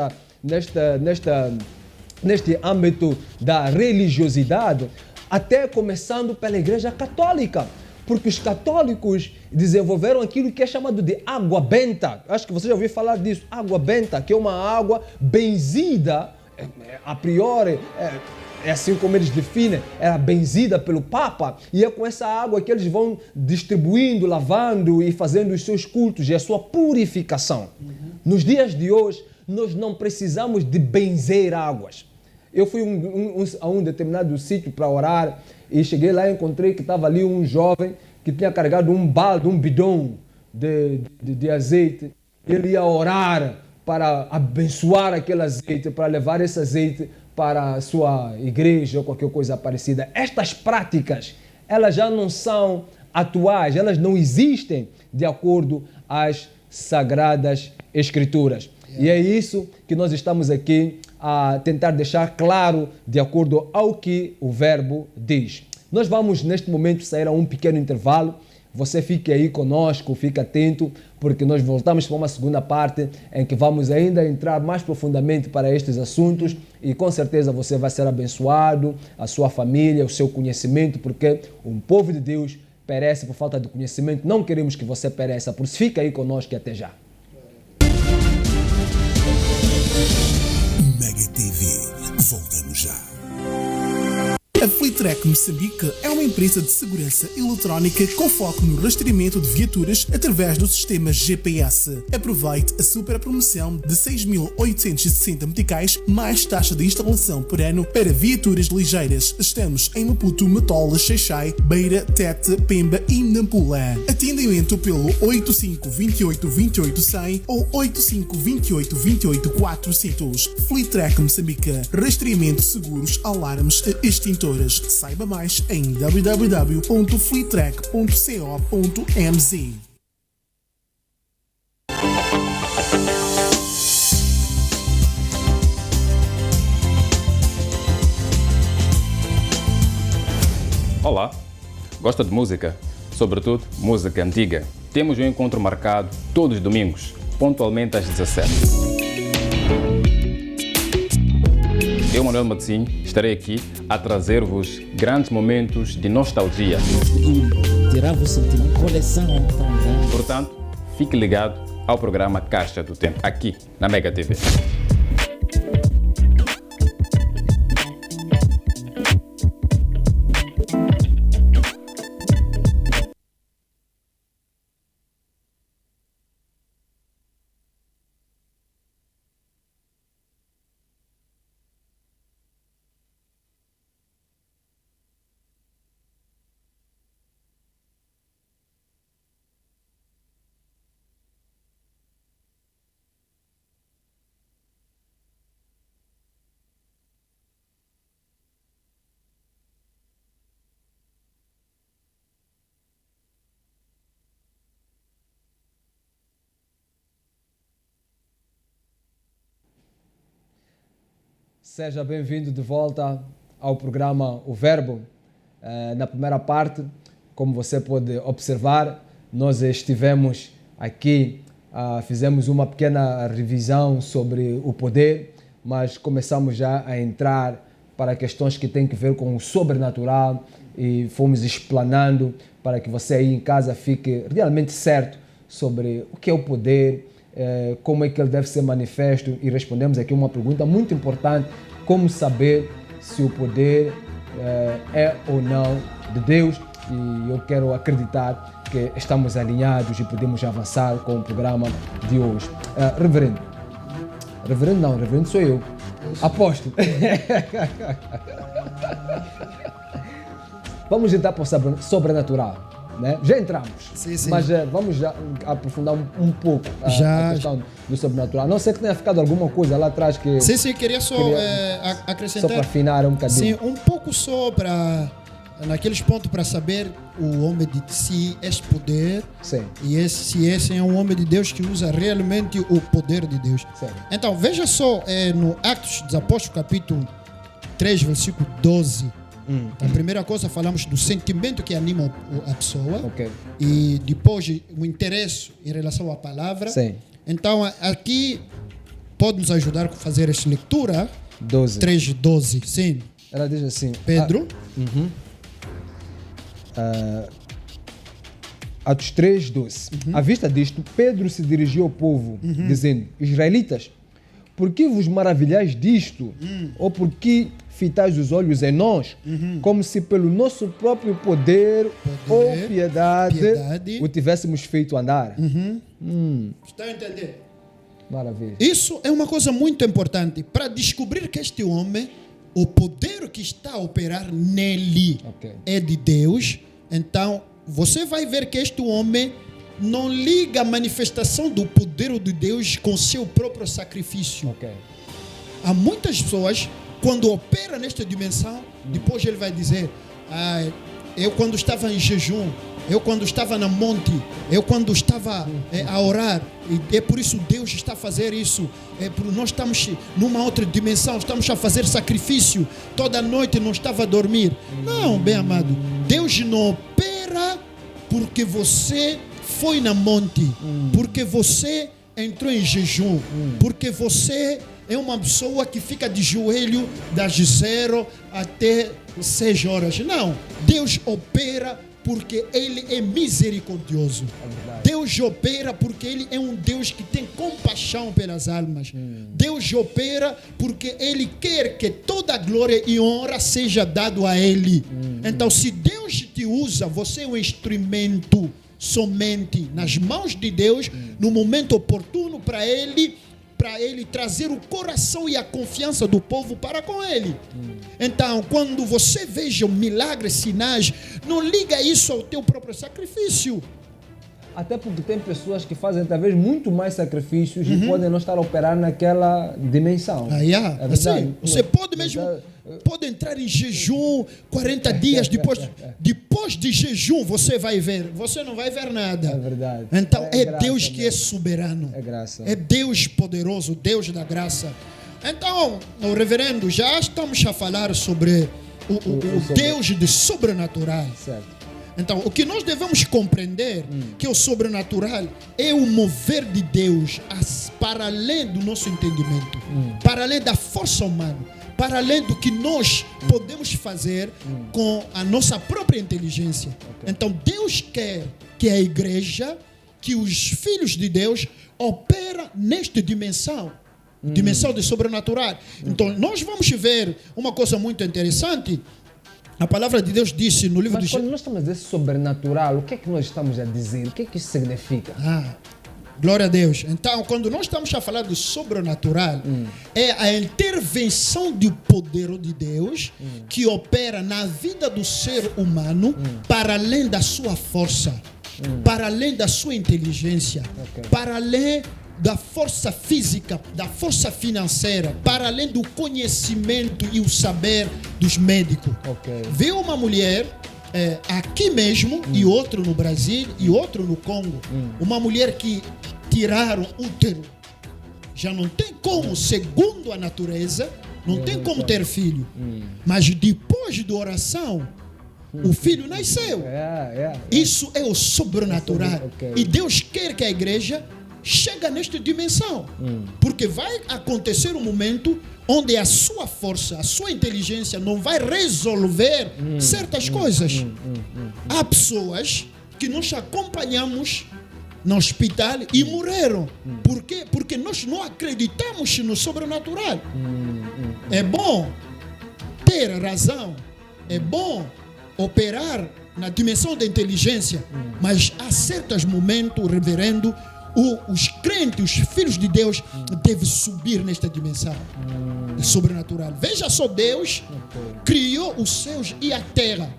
âmbito da religiosidade, até começando pela Igreja Católica, porque os católicos desenvolveram aquilo que é chamado de água benta. Acho que você já ouviu falar disso, água benta, que é uma água benzida, a priori, é assim como eles definem, era benzida pelo Papa, e é com essa água que eles vão distribuindo, lavando e fazendo os seus cultos e a sua purificação. Nos dias de hoje, nós não precisamos de benzer águas. Eu fui a um determinado sítio para orar e cheguei lá e encontrei que estava ali um jovem que tinha carregado um balde, um bidão de azeite. Ele ia orar para abençoar aquele azeite, para levar esse azeite para a sua igreja ou qualquer coisa parecida. Estas práticas, elas já não são atuais, elas não existem de acordo às Sagradas Escrituras. E é isso que nós estamos aqui a tentar deixar claro de acordo ao que o verbo diz. Nós vamos neste momento sair a um pequeno intervalo. Você fique aí conosco, fique atento, porque nós voltamos para uma segunda parte em que vamos ainda entrar mais profundamente para estes assuntos e com certeza você vai ser abençoado, a sua família, o seu conhecimento, porque um povo de Deus perece por falta de conhecimento. Não queremos que você pereça, por isso fica aí conosco e até já. Mega TV, voltamos já. A Flitrack Moçambique é uma empresa de segurança eletrónica com foco no rastreamento de viaturas através do sistema GPS. Aproveite a super promoção de 6.860 meticais mais taxa de instalação por ano para viaturas ligeiras. Estamos em Maputo, Matola, Xaixai, Beira, Tete, Pemba e Nampula. Atendimento pelo 85 28 28 100 ou 85 28 28 400. Flitrack Moçambique. Rastreamento, seguros, alarmes e extintores. Saiba mais em www.flitrack.co.mz. Olá, gosta de música? Sobretudo música antiga. Temos um encontro marcado todos os domingos, pontualmente às 17. Eu, Manuel Matzinho, estarei aqui a trazer-vos grandes momentos de nostalgia. E tirar o sentimento, coleção também. Portanto, fique ligado ao programa Caixa do Tempo, aqui na Mega TV. Seja bem-vindo de volta ao programa O Verbo. Na primeira parte, como você pode observar, nós estivemos aqui, fizemos uma pequena revisão sobre o poder, mas começamos já a entrar para questões que têm que ver com o sobrenatural e fomos explanando para que você aí em casa fique realmente certo sobre o que é o poder, como é que ele deve ser manifesto, e respondemos aqui uma pergunta muito importante: como saber se o poder é ou não de Deus? E eu quero acreditar que estamos alinhados e podemos avançar com o programa de hoje. Reverendo. Reverendo sou eu. Apóstolo. Vamos entrar para o sobrenatural. Né? Já entramos, sim. Mas vamos já aprofundar um pouco a questão do sobrenatural. Não sei que tenha ficado alguma coisa lá atrás que... Sim, queria só acrescentar. Só para afinar um bocadinho. Sim, um pouco só para, naqueles pontos, para saber o homem de si, esse poder. Sim. E se esse é um homem de Deus que usa realmente o poder de Deus. Sim. Então, veja só, no Atos dos Apóstolos, capítulo 3, versículo 12. A primeira coisa, falamos do sentimento que anima a pessoa. Okay. E depois o interesse em relação à palavra. Sim. Então, aqui pode nos ajudar a fazer essa leitura. 3:12, sim. Ela diz assim: Pedro. Atos 3:12. À vista disto, Pedro se dirigiu ao povo, dizendo: Israelitas, por que vos maravilhais disto? Ou por que fitais os olhos em nós, como se pelo nosso próprio poder ou piedade o tivéssemos feito andar? Está a entender? Maravilha. Isso é uma coisa muito importante para descobrir que este homem, o poder que está a operar nele é de Deus. Então, você vai ver que este homem não liga a manifestação do poder de Deus com seu próprio sacrifício. Há muitas pessoas, quando opera nesta dimensão, depois ele vai dizer: eu quando estava em jejum, eu quando estava na monte, eu quando estava a orar, e é por isso Deus está a fazer isso. Nós estamos numa outra dimensão, estamos a fazer sacrifício, toda noite não estava a dormir. Não, bem amado, Deus não opera porque você foi na monte, porque você entrou em jejum, porque você é uma pessoa que fica de joelho das 0 até 6 horas. Não, Deus opera porque Ele é misericordioso. Deus opera porque Ele é um Deus que tem compaixão pelas almas. Deus opera porque Ele quer que toda a glória e honra seja dado a Ele. Então, se Deus te usa, você é um instrumento somente nas mãos de Deus, no momento oportuno para Ele trazer o coração e a confiança do povo para com Ele. Então, quando você veja milagres, sinais, não liga isso ao teu próprio sacrifício. Até porque tem pessoas que fazem talvez muito mais sacrifícios e podem não estar a operar naquela dimensão. É verdade. Você pode mesmo pode entrar em jejum 40 dias, depois de jejum você vai ver, você não vai ver nada. É verdade. Então é graça, Deus que é soberano. É graça. É Deus poderoso, Deus da graça. Então, o reverendo, já estamos a falar sobre o Deus de sobrenatural. Certo. Então, o que nós devemos compreender que o sobrenatural é o mover de Deus para além do nosso entendimento, para além da força humana, para além do que nós podemos fazer com a nossa própria inteligência. Okay. Então, Deus quer que a igreja, que os filhos de Deus operem nesta dimensão de sobrenatural. Então, nós vamos ver uma coisa muito interessante. A palavra de Deus disse no livro Mas de... quando nós estamos a dizer sobrenatural, o que é que nós estamos a dizer? O que é que isso significa? Glória a Deus. Então, quando nós estamos a falar de sobrenatural, é a intervenção do poder de Deus que opera na vida do ser humano para além da sua força, para além da sua inteligência, para além da força física, da força financeira, para além do conhecimento e o saber dos médicos. Vê uma mulher aqui mesmo, e outro no Brasil, e outro no Congo. Uma mulher que tiraram útero. Já não tem como, segundo a natureza, não tem como ter filho. Mas depois da oração, o filho nasceu. Isso é o sobrenatural. E Deus quer que a igreja chega nesta dimensão, porque vai acontecer um momento onde a sua força, a sua inteligência não vai resolver certas coisas. Há pessoas que nós acompanhamos no hospital e morreram. Por quê? Porque nós não acreditamos no sobrenatural. É bom ter razão, é bom operar na dimensão da inteligência, mas há certos momentos, reverendo, os crentes, os filhos de Deus devem subir nesta dimensão sobrenatural. Veja só, Deus criou os céus e a terra.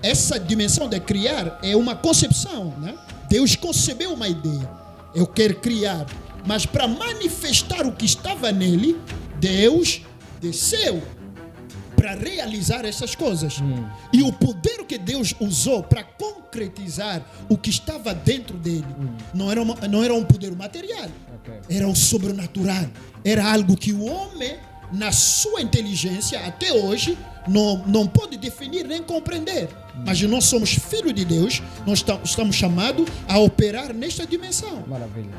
Essa dimensão de criar é uma concepção, né? Deus concebeu uma ideia. Eu quero criar, mas para manifestar o que estava nele, Deus desceu para realizar essas coisas. E o poder que Deus usou para concretizar o que estava dentro dele não era um poder material, era o sobrenatural. Era algo que o homem, na sua inteligência, até hoje, não pode definir nem compreender. Mas nós somos filhos de Deus, nós estamos chamados a operar nesta dimensão. Maravilha.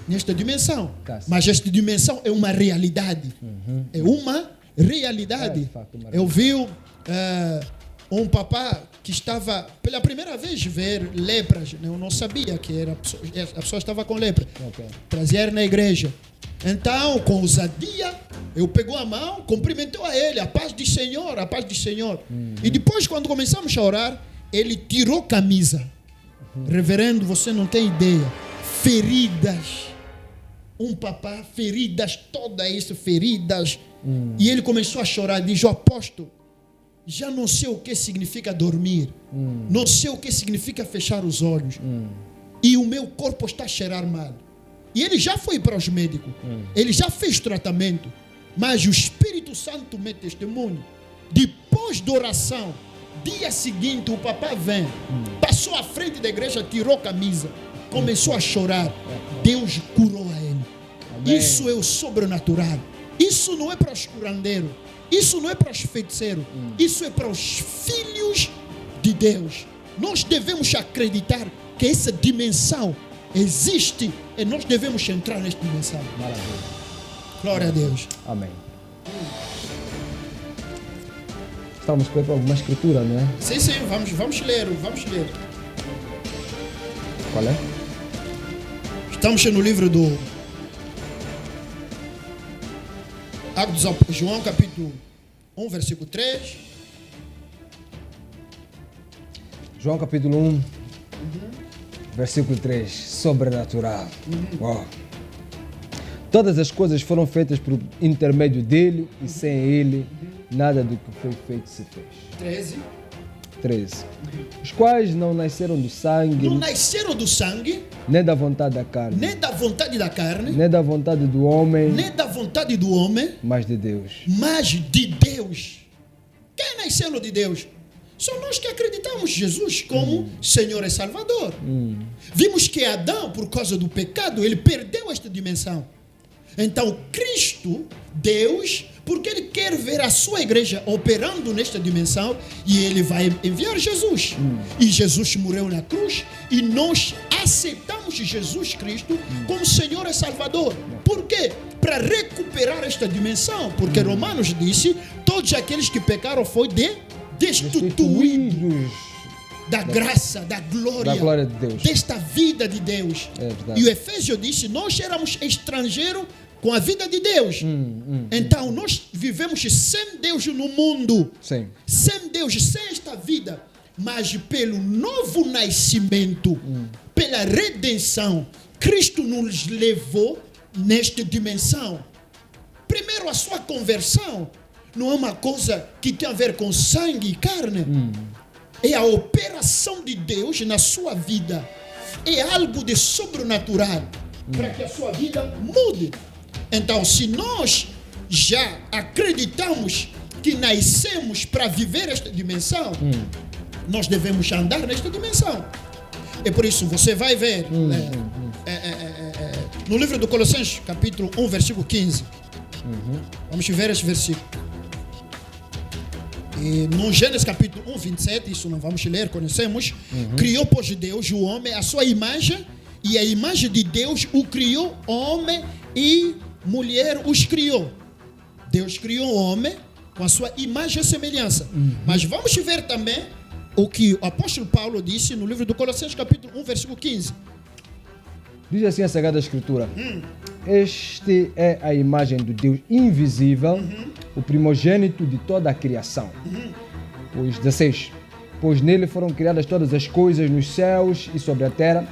Nesta dimensão. Mas esta dimensão é uma realidade. É uma realidade. Eu vi um papá que estava pela primeira vez ver lepras. Eu não sabia que a pessoa estava com lepra. Trazer na igreja. Então, com ousadia, eu pegou a mão, cumprimentou a ele, a paz do Senhor, a paz do Senhor. E depois, quando começamos a orar, ele tirou camisa. Reverendo, você não tem ideia. Feridas. Um papá, feridas, todas isso, feridas. E ele começou a chorar, diz: o apóstolo, já não sei o que significa dormir. Não sei o que significa fechar os olhos. E o meu corpo está a cheirar mal. E ele já foi para os médicos. Ele já fez tratamento. Mas o Espírito Santo me testemunho. Depois da oração, dia seguinte, o papá vem. Passou à frente da igreja, tirou a camisa. Começou a chorar. Deus curou a ele. Amém. Isso é o sobrenatural. Isso não é para os curandeiros. Isso não é para os feiticeiros. Isso é para os filhos de Deus. Nós devemos acreditar que essa dimensão existe e nós devemos entrar nesta dimensão. Maravilha. Glória a Deus. Amém. Estamos com alguma escritura, não é? Sim, vamos ler. Qual é? Estamos no livro do Atos dos Apóstolos, João capítulo 1, versículo 3. João capítulo 1, versículo 3. Sobrenatural. Uau. Todas as coisas foram feitas por intermédio dele e sem ele, nada do que foi feito se fez. 13. Os quais não nasceram do sangue. Não nasceram do sangue. Nem da vontade da carne. Nem da vontade da carne. Nem da vontade do homem. Nem da vontade do homem. Mas de Deus. Mas de Deus. Quem nasceu de Deus? São nós que acreditamos Jesus como Senhor e Salvador. Vimos que Adão, por causa do pecado, ele perdeu esta dimensão. Então, Cristo, Deus, porque Ele quer ver a sua igreja operando nesta dimensão, e Ele vai enviar Jesus. E Jesus morreu na cruz, e nós aceitamos Jesus Cristo como Senhor e Salvador. Por quê? Para recuperar esta dimensão. Porque Romanos disse, todos aqueles que pecaram foi destituídos da graça, da glória de Deus, desta vida de Deus. E o Efésio disse, nós éramos estrangeiros com a vida de Deus. Então nós vivemos sem Deus no mundo. Sim. Sem Deus, sem esta vida. Mas pelo novo nascimento, pela redenção, Cristo nos levou nesta dimensão. Primeiro, a sua conversão não é uma coisa que tem a ver com sangue e carne. É a operação de Deus na sua vida. É algo de sobrenatural para que a sua vida mude. Então, se nós já acreditamos que nascemos para viver esta dimensão, nós devemos andar nesta dimensão. É por isso, você vai ver no livro do Colossenses, capítulo 1, versículo 15. Vamos ver esse versículo. E no Gênesis capítulo 1, 27, isso não vamos ler, conhecemos. Criou, pois, Deus o homem, a sua imagem, e a imagem de Deus o criou, homem e mulher os criou. Deus criou o homem com a sua imagem e semelhança. Mas vamos ver também o que o apóstolo Paulo disse no livro do Colossenses capítulo 1, versículo 15. Diz assim a Sagrada Escritura: este é a imagem do Deus invisível, o primogênito de toda a criação. Pois 16. Pois nele foram criadas todas as coisas nos céus e sobre a terra,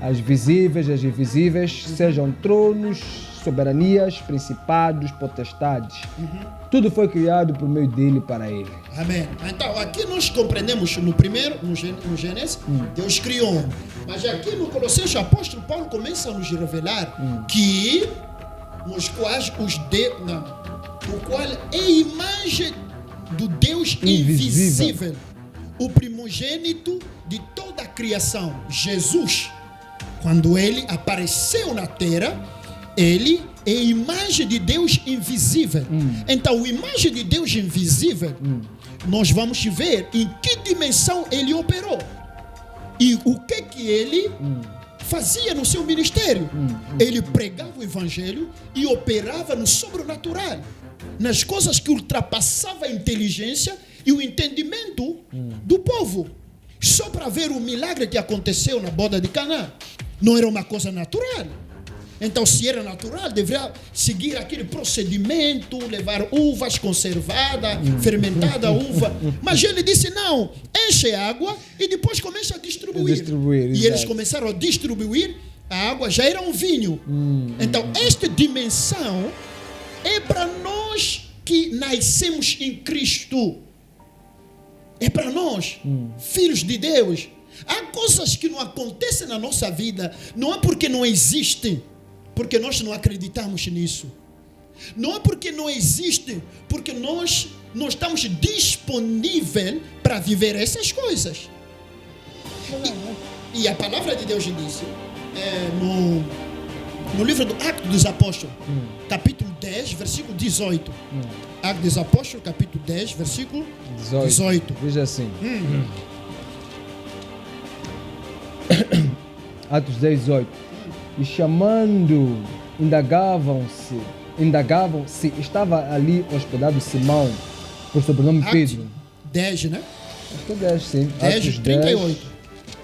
as visíveis e as invisíveis, sejam tronos, soberanias, principados, potestades. Tudo foi criado por meio dele e para ele. Amém. Então, aqui nós compreendemos no primeiro, no Gênesis, Deus criou. Mas aqui no Colossenses, o apóstolo Paulo começa a nos revelar que nos quais o qual é a imagem do Deus invisível, o primogênito de toda a criação, Jesus. Quando ele apareceu na terra, ele é a imagem de Deus invisível. Então, a imagem de Deus invisível, nós vamos ver em que dimensão ele operou. E o que ele fazia no seu ministério. Ele pregava o evangelho e operava no sobrenatural, nas coisas que ultrapassavam a inteligência e o entendimento do povo. Só para ver o milagre que aconteceu na boda de Caná. Não era uma coisa natural. Então, se era natural, deveria seguir aquele procedimento, levar uvas conservadas, fermentada uva. Mas ele disse, não, enche água e depois começa a distribuir. E eles começaram a distribuir, a água já era um vinho. Então, esta dimensão é para nós que nascemos em Cristo. É para nós, filhos de Deus. Há coisas que não acontecem na nossa vida, não é porque não existem, porque nós não acreditamos nisso. Não é porque não existe, porque nós não estamos disponíveis para viver essas coisas. E a palavra de Deus disse, no livro do Atos dos Apóstolos, capítulo 10, versículo 18. Atos dos Apóstolos, capítulo 10, versículo 18. Diz assim. Atos 10, 18. E chamando, indagavam se estava ali hospedado Simão, por sobrenome Pedro. 10, né? Acho que é 10, sim. 10, Atos 38.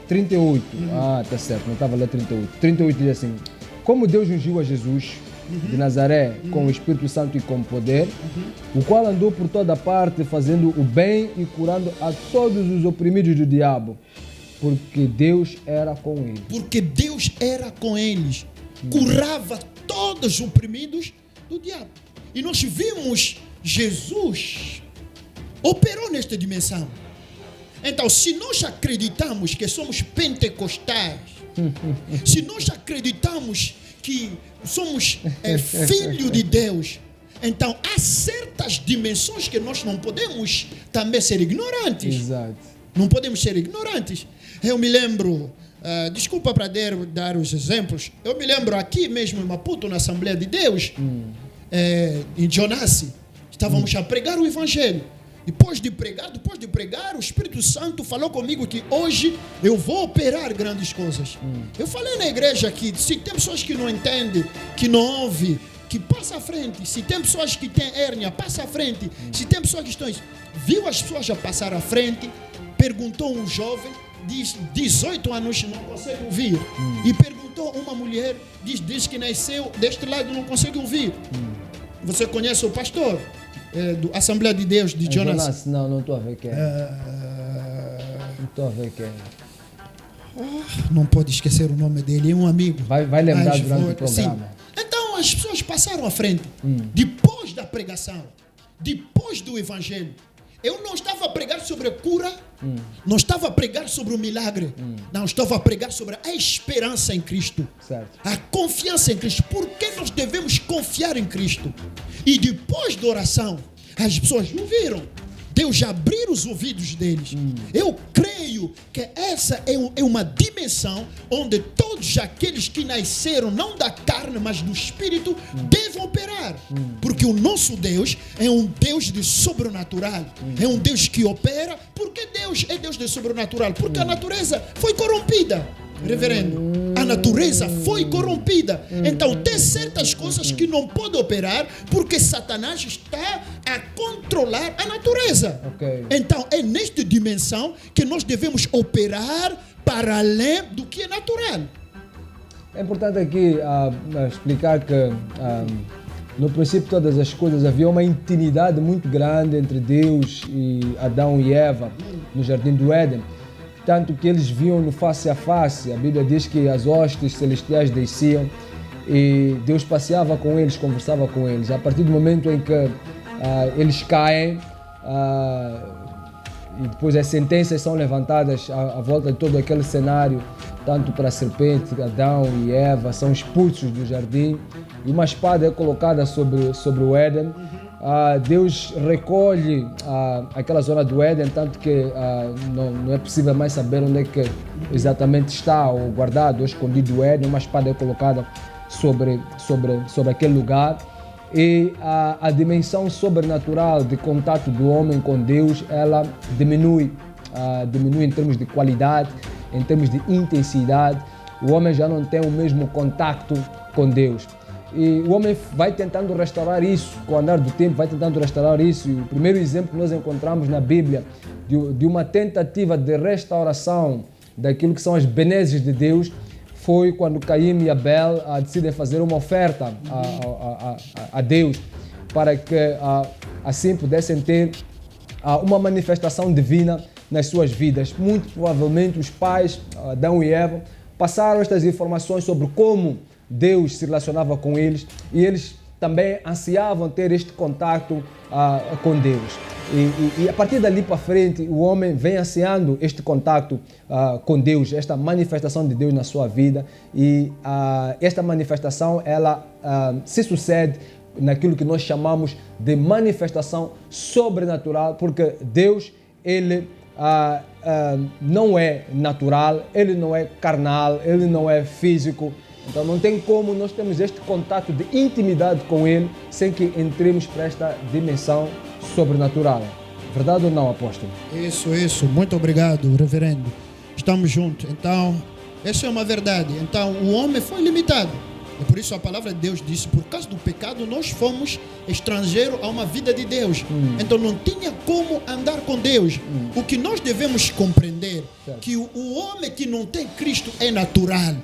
38. Ah, tá certo, não estava lá 38. 38 diz assim: como Deus ungiu a Jesus de Nazaré com o Espírito Santo e com poder, o qual andou por toda parte fazendo o bem e curando a todos os oprimidos do diabo, porque Deus era com eles. Porque Deus era com eles. Curava todos os oprimidos do diabo. E nós vimos Jesus operou nesta dimensão. Então, se nós acreditamos que somos pentecostais, se nós acreditamos que somos filhos de Deus, então há certas dimensões que nós não podemos também ser ignorantes. Exato. Não podemos ser ignorantes. Eu me lembro, desculpa para dar os exemplos, eu me lembro aqui mesmo em Maputo, na Assembleia de Deus, em Jonassi, estávamos a pregar o Evangelho. Depois de pregar, o Espírito Santo falou comigo que hoje eu vou operar grandes coisas. Eu falei na igreja que se tem pessoas que não entendem, que não ouvem, que passa à frente. Se tem pessoas que têm hérnia, passa à frente. Se tem pessoas que estão... Viu as pessoas a passar à frente, perguntou um jovem, diz 18 anos, não consegue ouvir. E perguntou uma mulher, diz que nasceu deste lado, não consegue ouvir. Você conhece o pastor? Do Assembleia de Deus de Jonas? Não estou a ver quem é. Não estou a ver quem é. Não pode esquecer o nome dele, é um amigo. Vai lembrar durante o programa. Sim. Então as pessoas passaram à frente. Depois da pregação, depois do Evangelho, eu não estava a pregar sobre a cura, não estava a pregar sobre o milagre, não estava a pregar sobre a esperança em Cristo, certo. A confiança em Cristo. Por que nós devemos confiar em Cristo? E depois da oração, as pessoas ouviram. Deus já abriu os ouvidos deles. Eu creio que essa é uma dimensão onde todos aqueles que nasceram não da carne, mas do Espírito, devem operar. Porque o nosso Deus é um Deus de sobrenatural. É um Deus que opera. Por que Deus é Deus de sobrenatural? Porque a natureza foi corrompida. Reverendo, a natureza foi corrompida. Então tem certas coisas que não pode operar porque Satanás está a controlar a natureza. Então é nesta dimensão que nós devemos operar para além do que é natural. É importante aqui explicar que no princípio de todas as coisas havia uma intimidade muito grande entre Deus e Adão e Eva no Jardim do Éden. Tanto que eles viam no face a face. A Bíblia diz que as hostes celestiais desciam e Deus passeava com eles, conversava com eles. A partir do momento em que eles caem e depois as sentenças são levantadas à volta de todo aquele cenário, tanto para a serpente, Adão e Eva são expulsos do jardim e uma espada é colocada sobre o Éden. Deus recolhe aquela zona do Éden, tanto que não é possível mais saber onde é que exatamente está, ou guardado, ou escondido o Éden. Uma espada é colocada sobre aquele lugar e a dimensão sobrenatural de contato do homem com Deus, ela diminui em termos de qualidade, em termos de intensidade. O homem já não tem o mesmo contato com Deus. E o homem vai tentando restaurar isso, com o andar do tempo, vai tentando restaurar isso. E o primeiro exemplo que nós encontramos na Bíblia de uma tentativa de restauração daquilo que são as benesses de Deus foi quando Caim e Abel decidem fazer uma oferta a Deus para que assim pudessem ter uma manifestação divina nas suas vidas. Muito provavelmente os pais, Adão e Eva, passaram estas informações sobre como Deus se relacionava com eles e eles também ansiavam ter este contato com Deus. E a partir dali para frente, o homem vem ansiando este contato com Deus, esta manifestação de Deus na sua vida. E esta manifestação, ela se sucede naquilo que nós chamamos de manifestação sobrenatural, porque Deus, ele não é natural, ele não é carnal, ele não é físico. Então não tem como nós termos este contato de intimidade com Ele sem que entremos para esta dimensão sobrenatural. Verdade ou não, apóstolo? Isso. Muito obrigado, reverendo. Estamos juntos. Então, essa é uma verdade. Então, o homem foi limitado. E por isso a palavra de Deus disse, por causa do pecado, nós fomos estrangeiros a uma vida de Deus. Então não tinha como andar com Deus. O que nós devemos compreender, que o homem que não tem Cristo é natural.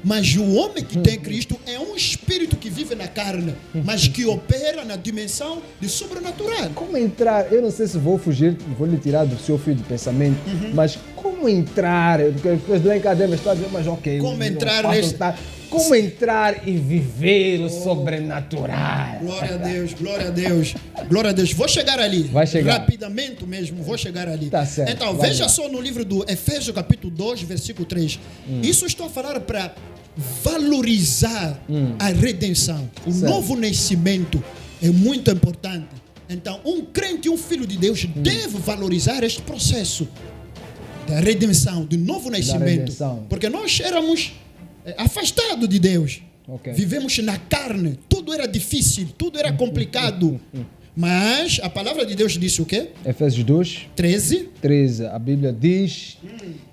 Mas o homem que tem Cristo é um espírito que vive na carne, mas que opera na dimensão de sobrenatural. Como entrar, eu não sei se vou fugir, vou lhe tirar do seu fio de pensamento, mas como entrar, porque as pessoas lá em casa devem estar dizendo, mas ok, como entrar neste... Como entrar e viver o sobrenatural? Glória a Deus, glória a Deus, glória a Deus. Vou chegar ali. Vai chegar. Rapidamente mesmo, vou chegar ali. Tá certo. Então, veja só no livro do Efésios, capítulo 2, versículo 3. Isso estou a falar para valorizar a redenção. O novo nascimento é muito importante. Então, um crente, um filho de Deus deve valorizar este processo. da redenção, do novo nascimento. redenção. Porque nós éramos afastados de Deus. Ok. Vivemos na carne, tudo era difícil, tudo era complicado. Mas a palavra de Deus disse o quê? Efésios 2, 13, a Bíblia diz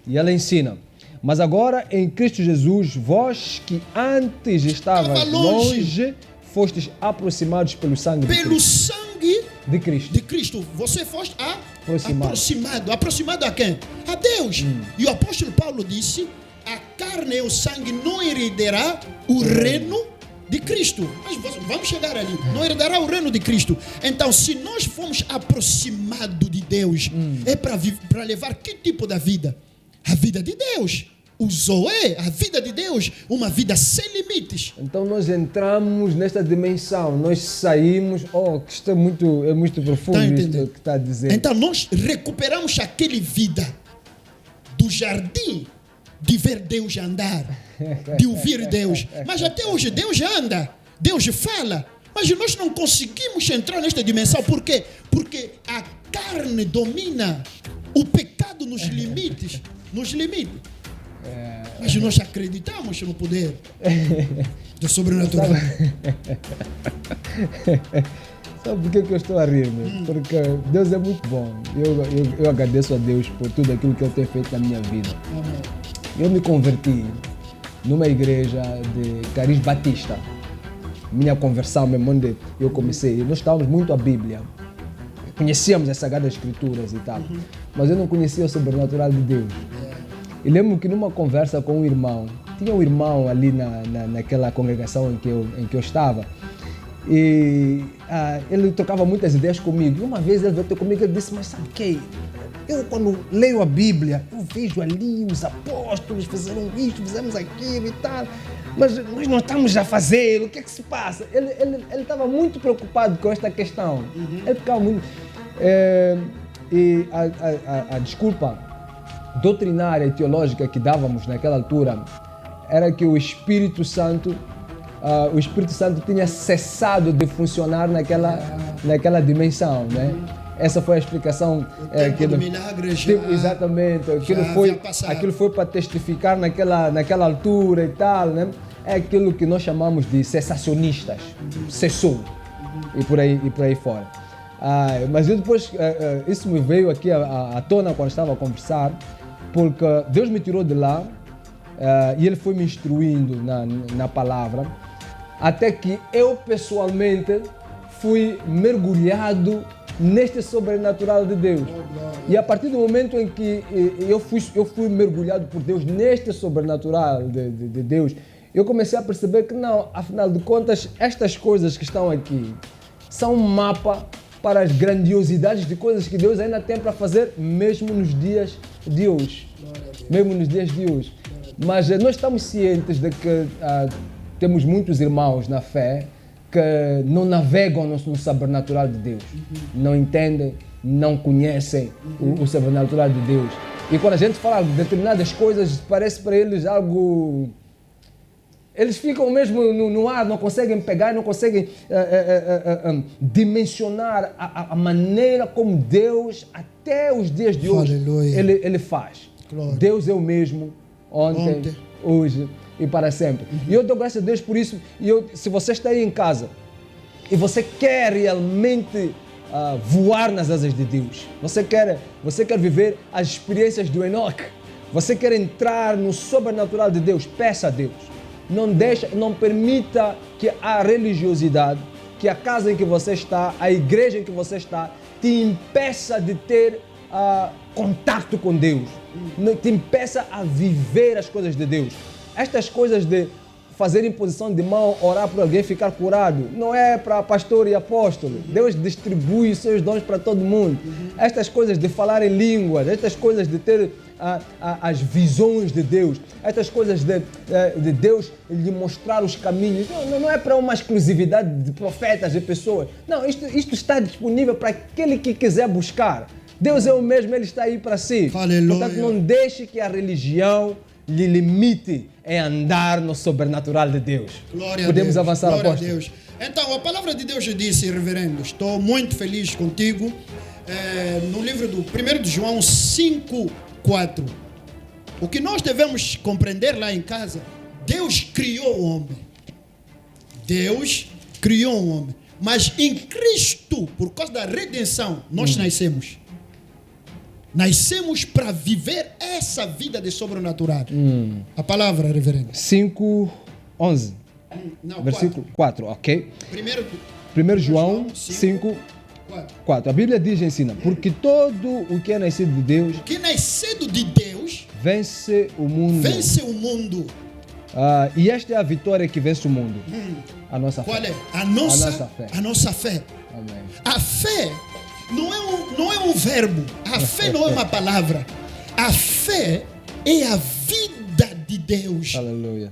e ela ensina: mas agora em Cristo Jesus, vós que antes estavas Estava longe, fostes aproximados pelo sangue pelo sangue de Cristo. de Cristo, você foste Aproximado. aproximado a quem? A Deus. E o apóstolo Paulo disse: a carne e o sangue não herdará o reino de Cristo. Mas vamos chegar ali. Não herdará o reino de Cristo. Então, se nós formos aproximados de Deus, é para levar que tipo de vida? A vida de Deus. O Zoé, a vida de Deus, uma vida sem limites. Então nós entramos nesta dimensão, nós saímos. Oh, que isto é muito profundo, isto que está a dizer. Então nós recuperamos aquela vida do jardim de ver Deus andar, de ouvir Deus. Mas até hoje Deus anda, Deus fala. Mas nós não conseguimos entrar nesta dimensão. Por quê? Porque a carne domina, o pecado nos limite. Mas nós acreditamos no poder do sobrenatural. Sabe por que eu estou a rir, meu? Porque Deus é muito bom. Eu agradeço a Deus por tudo aquilo que Ele tem feito na minha vida. Amém. Eu me converti numa igreja de Cariz Batista. Minha conversão mesmo, onde eu comecei. Nós estávamos muito a Bíblia. Conhecíamos as Sagradas Escrituras e tal. Mas eu não conhecia o sobrenatural de Deus. E lembro que numa conversa com um irmão, tinha um irmão ali naquela congregação em que eu estava, e ele trocava muitas ideias comigo. E uma vez ele veio ter comigo e disse: mas sabe o que? Eu quando leio a Bíblia, eu vejo ali os apóstolos fizeram isto, fizemos aquilo e tal, mas nós não estamos a fazer, o que é que se passa? Ele estava muito preocupado com esta questão. Ele ficava muito... e a desculpa doutrinária e teológica que dávamos naquela altura era que o Espírito Santo tinha cessado de funcionar naquela dimensão, né? Essa foi a explicação. Do milagre já, exatamente. Aquilo foi para testificar naquela altura e tal, né? É aquilo que nós chamamos de cessacionistas. Cessou. E por aí fora. Mas eu depois, isso me veio aqui à tona quando estava a conversar, porque Deus me tirou de lá e Ele foi me instruindo na palavra, até que eu pessoalmente fui mergulhado neste sobrenatural de Deus. E a partir do momento em que eu fui mergulhado por Deus neste sobrenatural de Deus, eu comecei a perceber que não, afinal de contas, estas coisas que estão aqui são um mapa para as grandiosidades de coisas que Deus ainda tem para fazer, mesmo nos dias de hoje. Mas nós estamos cientes de que temos muitos irmãos na fé que não navegam no sobrenatural de Deus. Não entendem, não conhecem o sobrenatural de Deus. E quando a gente fala de determinadas coisas, parece para eles algo... Eles ficam mesmo no ar, não conseguem pegar, não conseguem dimensionar a maneira como Deus, até os dias de hoje, Ele faz. Glória. Deus é o mesmo, ontem, hoje e para sempre. E eu dou graças a Deus por isso. E se você está aí em casa e você quer realmente voar nas asas de Deus, você quer viver as experiências do Enoque, você quer entrar no sobrenatural de Deus, peça a Deus. Não permita que a religiosidade, que a casa em que você está, a igreja em que você está, te impeça de ter contato com Deus, te impeça a viver as coisas de Deus. Estas coisas de fazer imposição de mão, orar por alguém ficar curado, não é para pastor e apóstolo. Deus distribui os seus dons para todo mundo. Estas coisas de falar em línguas, estas coisas de ter as visões de Deus, estas coisas de Deus lhe mostrar os caminhos, não é para uma exclusividade de profetas e pessoas. Não, isto está disponível para aquele que quiser buscar. Deus é o mesmo, Ele está aí para si. Aleluia. Portanto, não deixe que a religião lhe limite em andar no sobrenatural de Deus. Podemos avançar, glória apóstolo. a Deus. Então, a palavra de Deus disse, reverendo, estou muito feliz contigo. No livro do 1 de João 5:4 4. O que nós devemos compreender lá em casa, Deus criou o homem. Deus criou o homem. Mas em Cristo, por causa da redenção, nós nascemos. Nascemos para viver essa vida de sobrenatural. A palavra, reverendo. 5:11. Não, Versículo 4, ok? Primeiro 1 João 5, 5:4. A Bíblia diz e ensina: porque todo o que é nascido de Deus que nascido de Deus vence o mundo. vence o mundo. E esta é a vitória que vence o mundo. A nossa Qual fé. é? A nossa fé. A nossa fé. Amém. A fé não é um verbo. A fé não é uma palavra. A fé é a vida de Deus. Aleluia.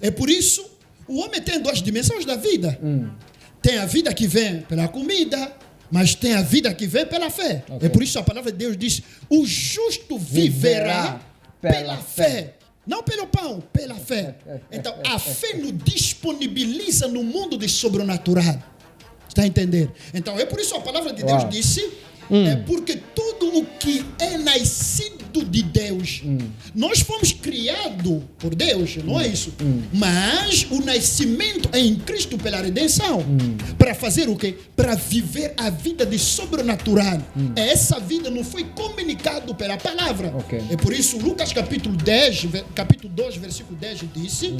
É por isso, o homem tem duas dimensões da vida. Tem a vida que vem pela comida, mas tem a vida que vem pela fé. Ok. É por isso a palavra de Deus diz: o justo viverá pela fé. Não pelo pão, pela fé. Então, a fé nos disponibiliza no mundo do sobrenatural. Está a entender? Então, é por isso a palavra de Deus disse: é porque tudo o que é nascido de Deus, nós fomos criados por Deus, não é isso? Mas o nascimento é em Cristo pela redenção. Para fazer o quê? Para viver a vida de sobrenatural. Essa vida não foi comunicado pela palavra. Ok. É por isso, Lucas capítulo 2, versículo 10 disse: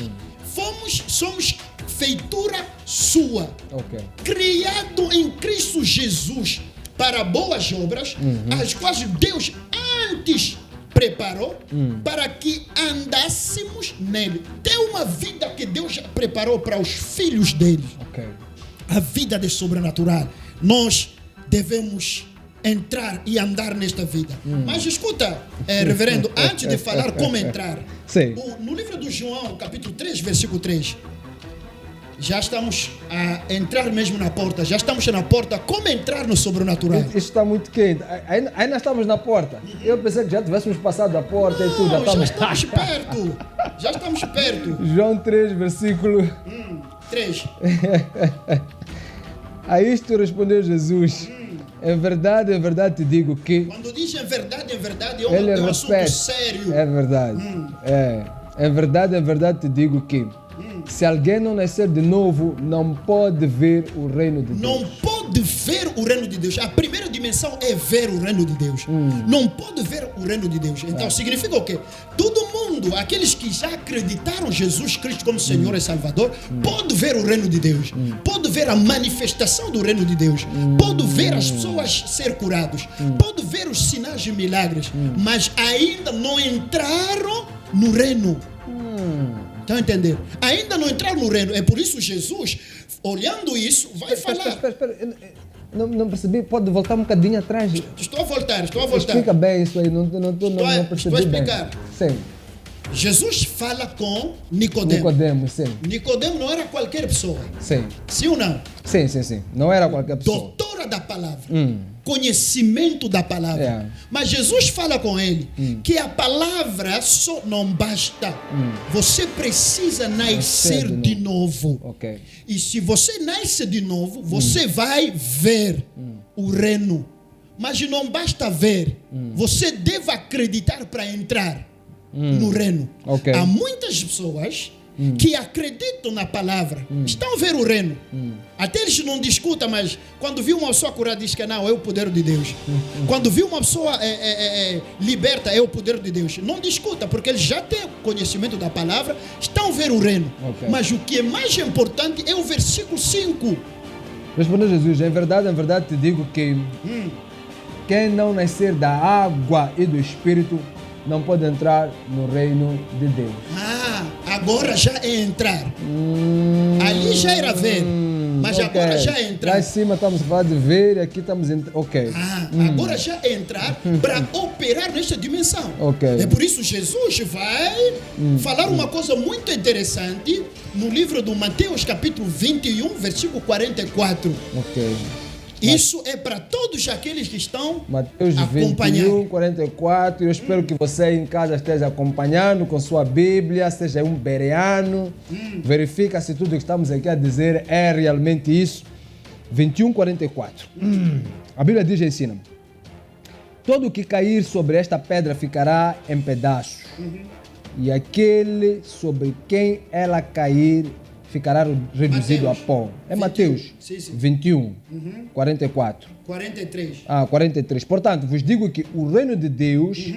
somos feitura sua, Ok. criado em Cristo Jesus para boas obras, as quais Deus antes preparou para que andássemos nele. Tem uma vida que Deus já preparou para os filhos dele. Ok. A vida de sobrenatural. Nós devemos entrar e andar nesta vida. Mas escuta, reverendo, antes de falar como entrar, Sim. no livro do João, capítulo 3, versículo 3, já estamos a entrar mesmo na porta. Já estamos na porta. Como entrar no sobrenatural? Isto está muito quente. Ainda estamos na porta. Eu pensei que já tivéssemos passado da porta e tudo. Já Já estamos... estamos perto. Já estamos perto. João 3, versículo... 3. A isto respondeu Jesus: em verdade te digo que... Quando dizem verdade, Ele é um assunto repete. sério. É verdade. Em verdade te digo que se alguém não nascer de novo, não pode ver o reino de Deus. Não pode ver o reino de Deus. A primeira dimensão é ver o reino de Deus. Não pode ver o reino de Deus. Então significa o quê? Todo mundo, aqueles que já acreditaram em Jesus Cristo como Senhor e Salvador, pode ver o reino de Deus. Pode ver a manifestação do reino de Deus. Pode ver as pessoas ser curadas. Pode ver os sinais e milagres. Mas ainda não entraram no reino. Estão a entender? Ainda não entraram no reino. É por isso Jesus, olhando isso, vai falar. Espera. Não percebi. Pode voltar um bocadinho atrás. Estou a voltar. Explica bem isso aí. Não percebi estou a explicar. Bem. Sim. Jesus fala com Nicodemo. Nicodemo, sim. Nicodemo não era qualquer pessoa. Sim. Sim ou não? Sim. Não era qualquer pessoa. Doutora da palavra. Conhecimento da palavra. É. Mas Jesus fala com ele que a palavra só não basta. Você precisa nascer de novo. Ok. E se você nasce de novo, você vai ver o reino. Mas não basta ver. Você deve acreditar para entrar no reino. Ok. Há muitas pessoas que acreditam na palavra, estão a ver o reino. Até eles não discutem, mas quando viu uma pessoa curada, diz que não, é o poder de Deus. Quando viu uma pessoa liberta, é o poder de Deus. Não discuta, porque eles já têm conhecimento da palavra, estão a ver o reino. Ok. Mas o que é mais importante é o versículo 5. Respondeu Jesus: em verdade te digo que quem não nascer da água e do Espírito não pode entrar no reino de Deus. Agora já é entrar. Ali já era ver, mas ok. agora já é entrar. Lá em cima estamos a falar de ver e aqui estamos entrando. Ok. Agora já é entrar para operar nesta dimensão. Ok. É por isso Jesus vai falar uma coisa muito interessante no livro do Mateus, capítulo 21, versículo 44. Ok. Isso é para todos aqueles que estão Mateus acompanhando. 21, 44. Eu espero que você em casa esteja acompanhando com sua Bíblia, seja um bereano. Verifica se tudo que estamos aqui a dizer é realmente isso. 21, 44. A Bíblia diz e ensina: Todo o que cair sobre esta pedra ficará em pedaços. E aquele sobre quem ela cair ficará reduzido a pó. É Mateus 21, 44. 43. 43. Portanto, vos digo que o reino de Deus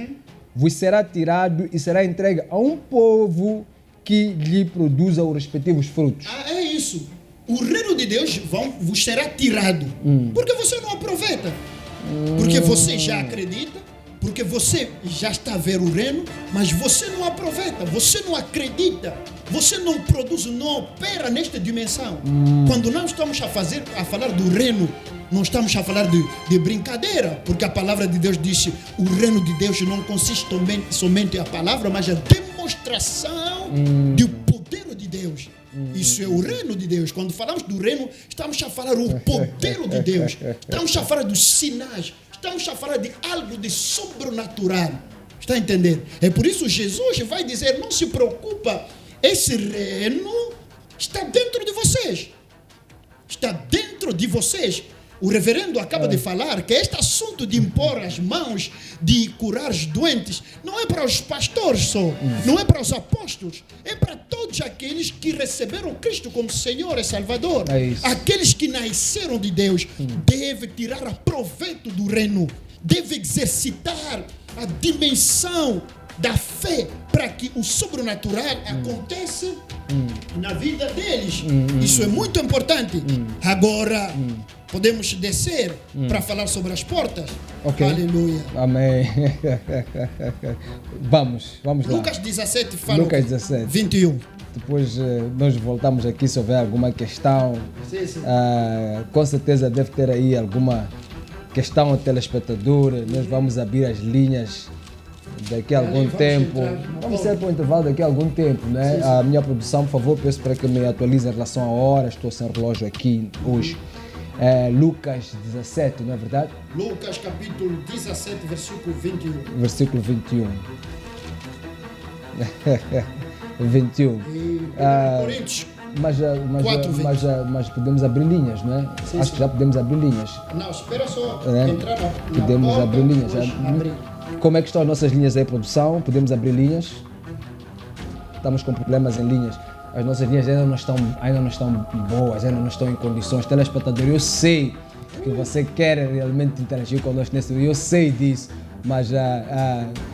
vos será tirado e será entregue a um povo que lhe produza os respectivos frutos. É isso. O reino de Deus vos será tirado. Porque você não aproveita. Porque você já acredita, porque você já está a ver o reino, mas você não aproveita, você não acredita, você não produz, não opera nesta dimensão. Quando nós estamos a falar do reino, não estamos a falar de brincadeira, porque a palavra de Deus diz: o reino de Deus não consiste somente a palavra, mas a demonstração do poder de Deus. Isso é o reino de Deus. Quando falamos do reino, estamos a falar do poder de Deus. Estamos a falar dos sinais. Estamos a falar de algo de sobrenatural. Está a entender? É por isso Jesus vai dizer: não se preocupa, esse reino está dentro de vocês. Está dentro de vocês. O reverendo acaba de falar que este assunto de impor as mãos, de curar os doentes, não é para os pastores só, não é para os apóstolos, é para todos aqueles que receberam Cristo como Senhor e Salvador. Aqueles que nasceram de Deus devem tirar proveito do reino, devem exercitar a dimensão da fé para que o sobrenatural aconteça na vida deles. Isso é muito importante. Agora, podemos descer para falar sobre as portas? Okay. Aleluia. Amém. Vamos lá. Lucas 17 fala. Lucas 17. 21. Depois nós voltamos aqui se houver alguma questão. Sim. Com certeza deve ter aí alguma questão ao telespectador. Nós vamos abrir as linhas daqui a algum tempo. Vamos sair para o intervalo daqui a algum tempo, né? Sim. A minha produção, por favor, peço para que me atualize em relação à hora. Estou sem relógio aqui hoje. Lucas 17, não é verdade? Lucas capítulo 17, versículo 21. Versículo 21. 21. Coríntios. Mas podemos abrir linhas, não é? Sim, Acho que já podemos abrir linhas. Não, espera só entrar na Podemos porta, abrir linhas. abrir. Como é que estão as nossas linhas aí, produção? Podemos abrir linhas? Estamos com problemas em linhas. As nossas linhas ainda não estão boas, ainda não estão em condições. Telespectador, eu sei que você quer realmente interagir conosco nesse vídeo, eu sei disso, mas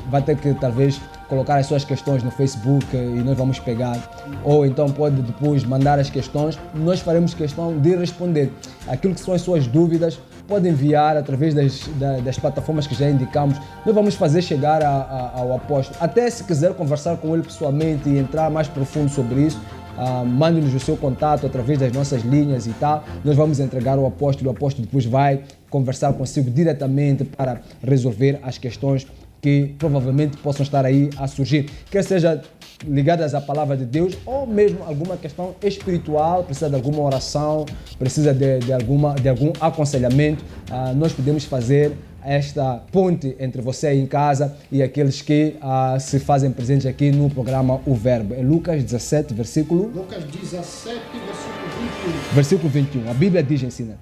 vai ter que talvez colocar as suas questões no Facebook e nós vamos pegar. Ou então pode depois mandar as questões, nós faremos questão de responder. Aquilo que são as suas dúvidas, pode enviar através das plataformas que já indicamos. Nós vamos fazer chegar ao apóstolo. Até se quiser conversar com ele pessoalmente e entrar mais profundo sobre isso, mande-nos o seu contato através das nossas linhas e tal. Nós vamos entregar ao apóstolo. O apóstolo depois vai conversar consigo diretamente para resolver as questões que provavelmente possam estar aí a surgir. Quer seja ligadas à palavra de Deus ou mesmo alguma questão espiritual, precisa de alguma oração, precisa de algum aconselhamento, nós podemos fazer esta ponte entre você aí em casa e aqueles que se fazem presentes aqui no programa O Verbo. É Lucas 17, versículo... Lucas 17, versículo 21. Versículo 21. A Bíblia diz, ensina: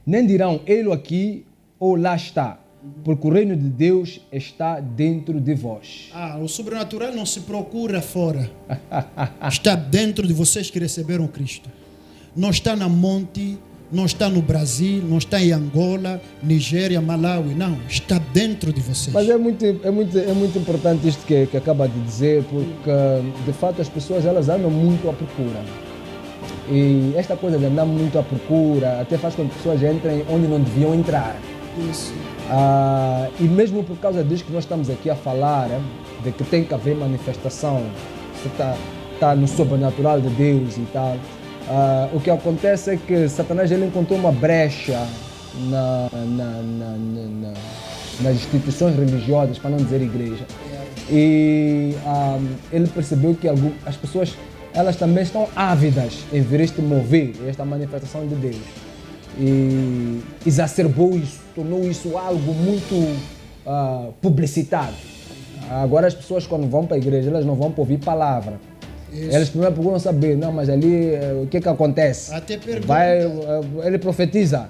nem dirão, ele aqui ou lá está, porque o reino de Deus está dentro de vós. O sobrenatural não se procura fora. Está dentro de vocês que receberam Cristo. Não está na monte, não está no Brasil, não está em Angola, Nigéria, Malawi. Não, está dentro de vocês. Mas é muito importante isto que acaba de dizer, porque de fato as pessoas elas andam muito à procura. E esta coisa de andar muito à procura até faz com que as pessoas entrem onde não deviam entrar. Isso. E mesmo por causa disso que nós estamos aqui a falar, de que tem que haver manifestação, você está no sobrenatural de Deus e tal. O que acontece é que Satanás ele encontrou uma brecha nas instituições religiosas, para não dizer igreja. E ele percebeu que as pessoas elas também estão ávidas em ver este mover, esta manifestação de Deus. E exacerbou isso, tornou isso algo muito publicitado. Agora as pessoas quando vão para a igreja, elas não vão para ouvir palavra. Isso. Elas primeiro procuram saber, não, mas ali o que acontece? Até pergunta. Ele profetiza.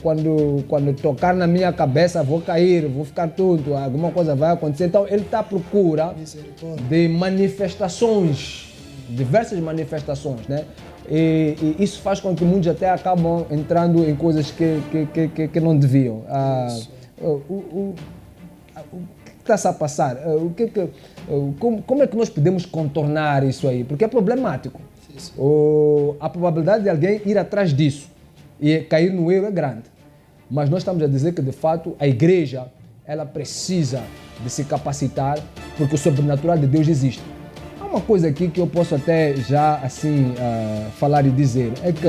quando tocar na minha cabeça vou cair, vou ficar tonto, alguma coisa vai acontecer. Então ele está à procura de manifestações, diversas manifestações, né? E isso faz com que muitos até acabam entrando em coisas que não deviam. O que está a passar? Como é que nós podemos contornar isso aí? Porque é problemático. A probabilidade de alguém ir atrás disso e cair no erro é grande. Mas nós estamos a dizer que, de fato, a igreja ela precisa de se capacitar porque o sobrenatural de Deus existe. Há uma coisa aqui que eu posso até já assim falar e dizer, é que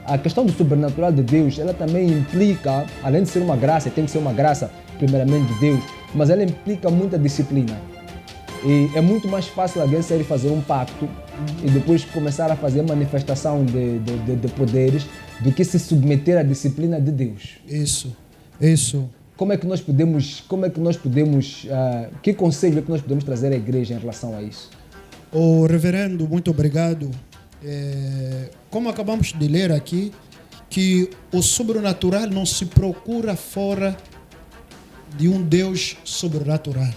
a questão do sobrenatural de Deus, ela também implica, além de ser uma graça, tem que ser uma graça primeiramente de Deus, mas ela implica muita disciplina. E é muito mais fácil alguém sair fazer um pacto e depois começar a fazer manifestação de poderes do que se submeter à disciplina de Deus. Isso. Como é que nós podemos, que conselho é que nós podemos trazer à igreja em relação a isso? O reverendo, muito obrigado. Como acabamos de ler aqui, que o sobrenatural não se procura fora de um Deus sobrenatural.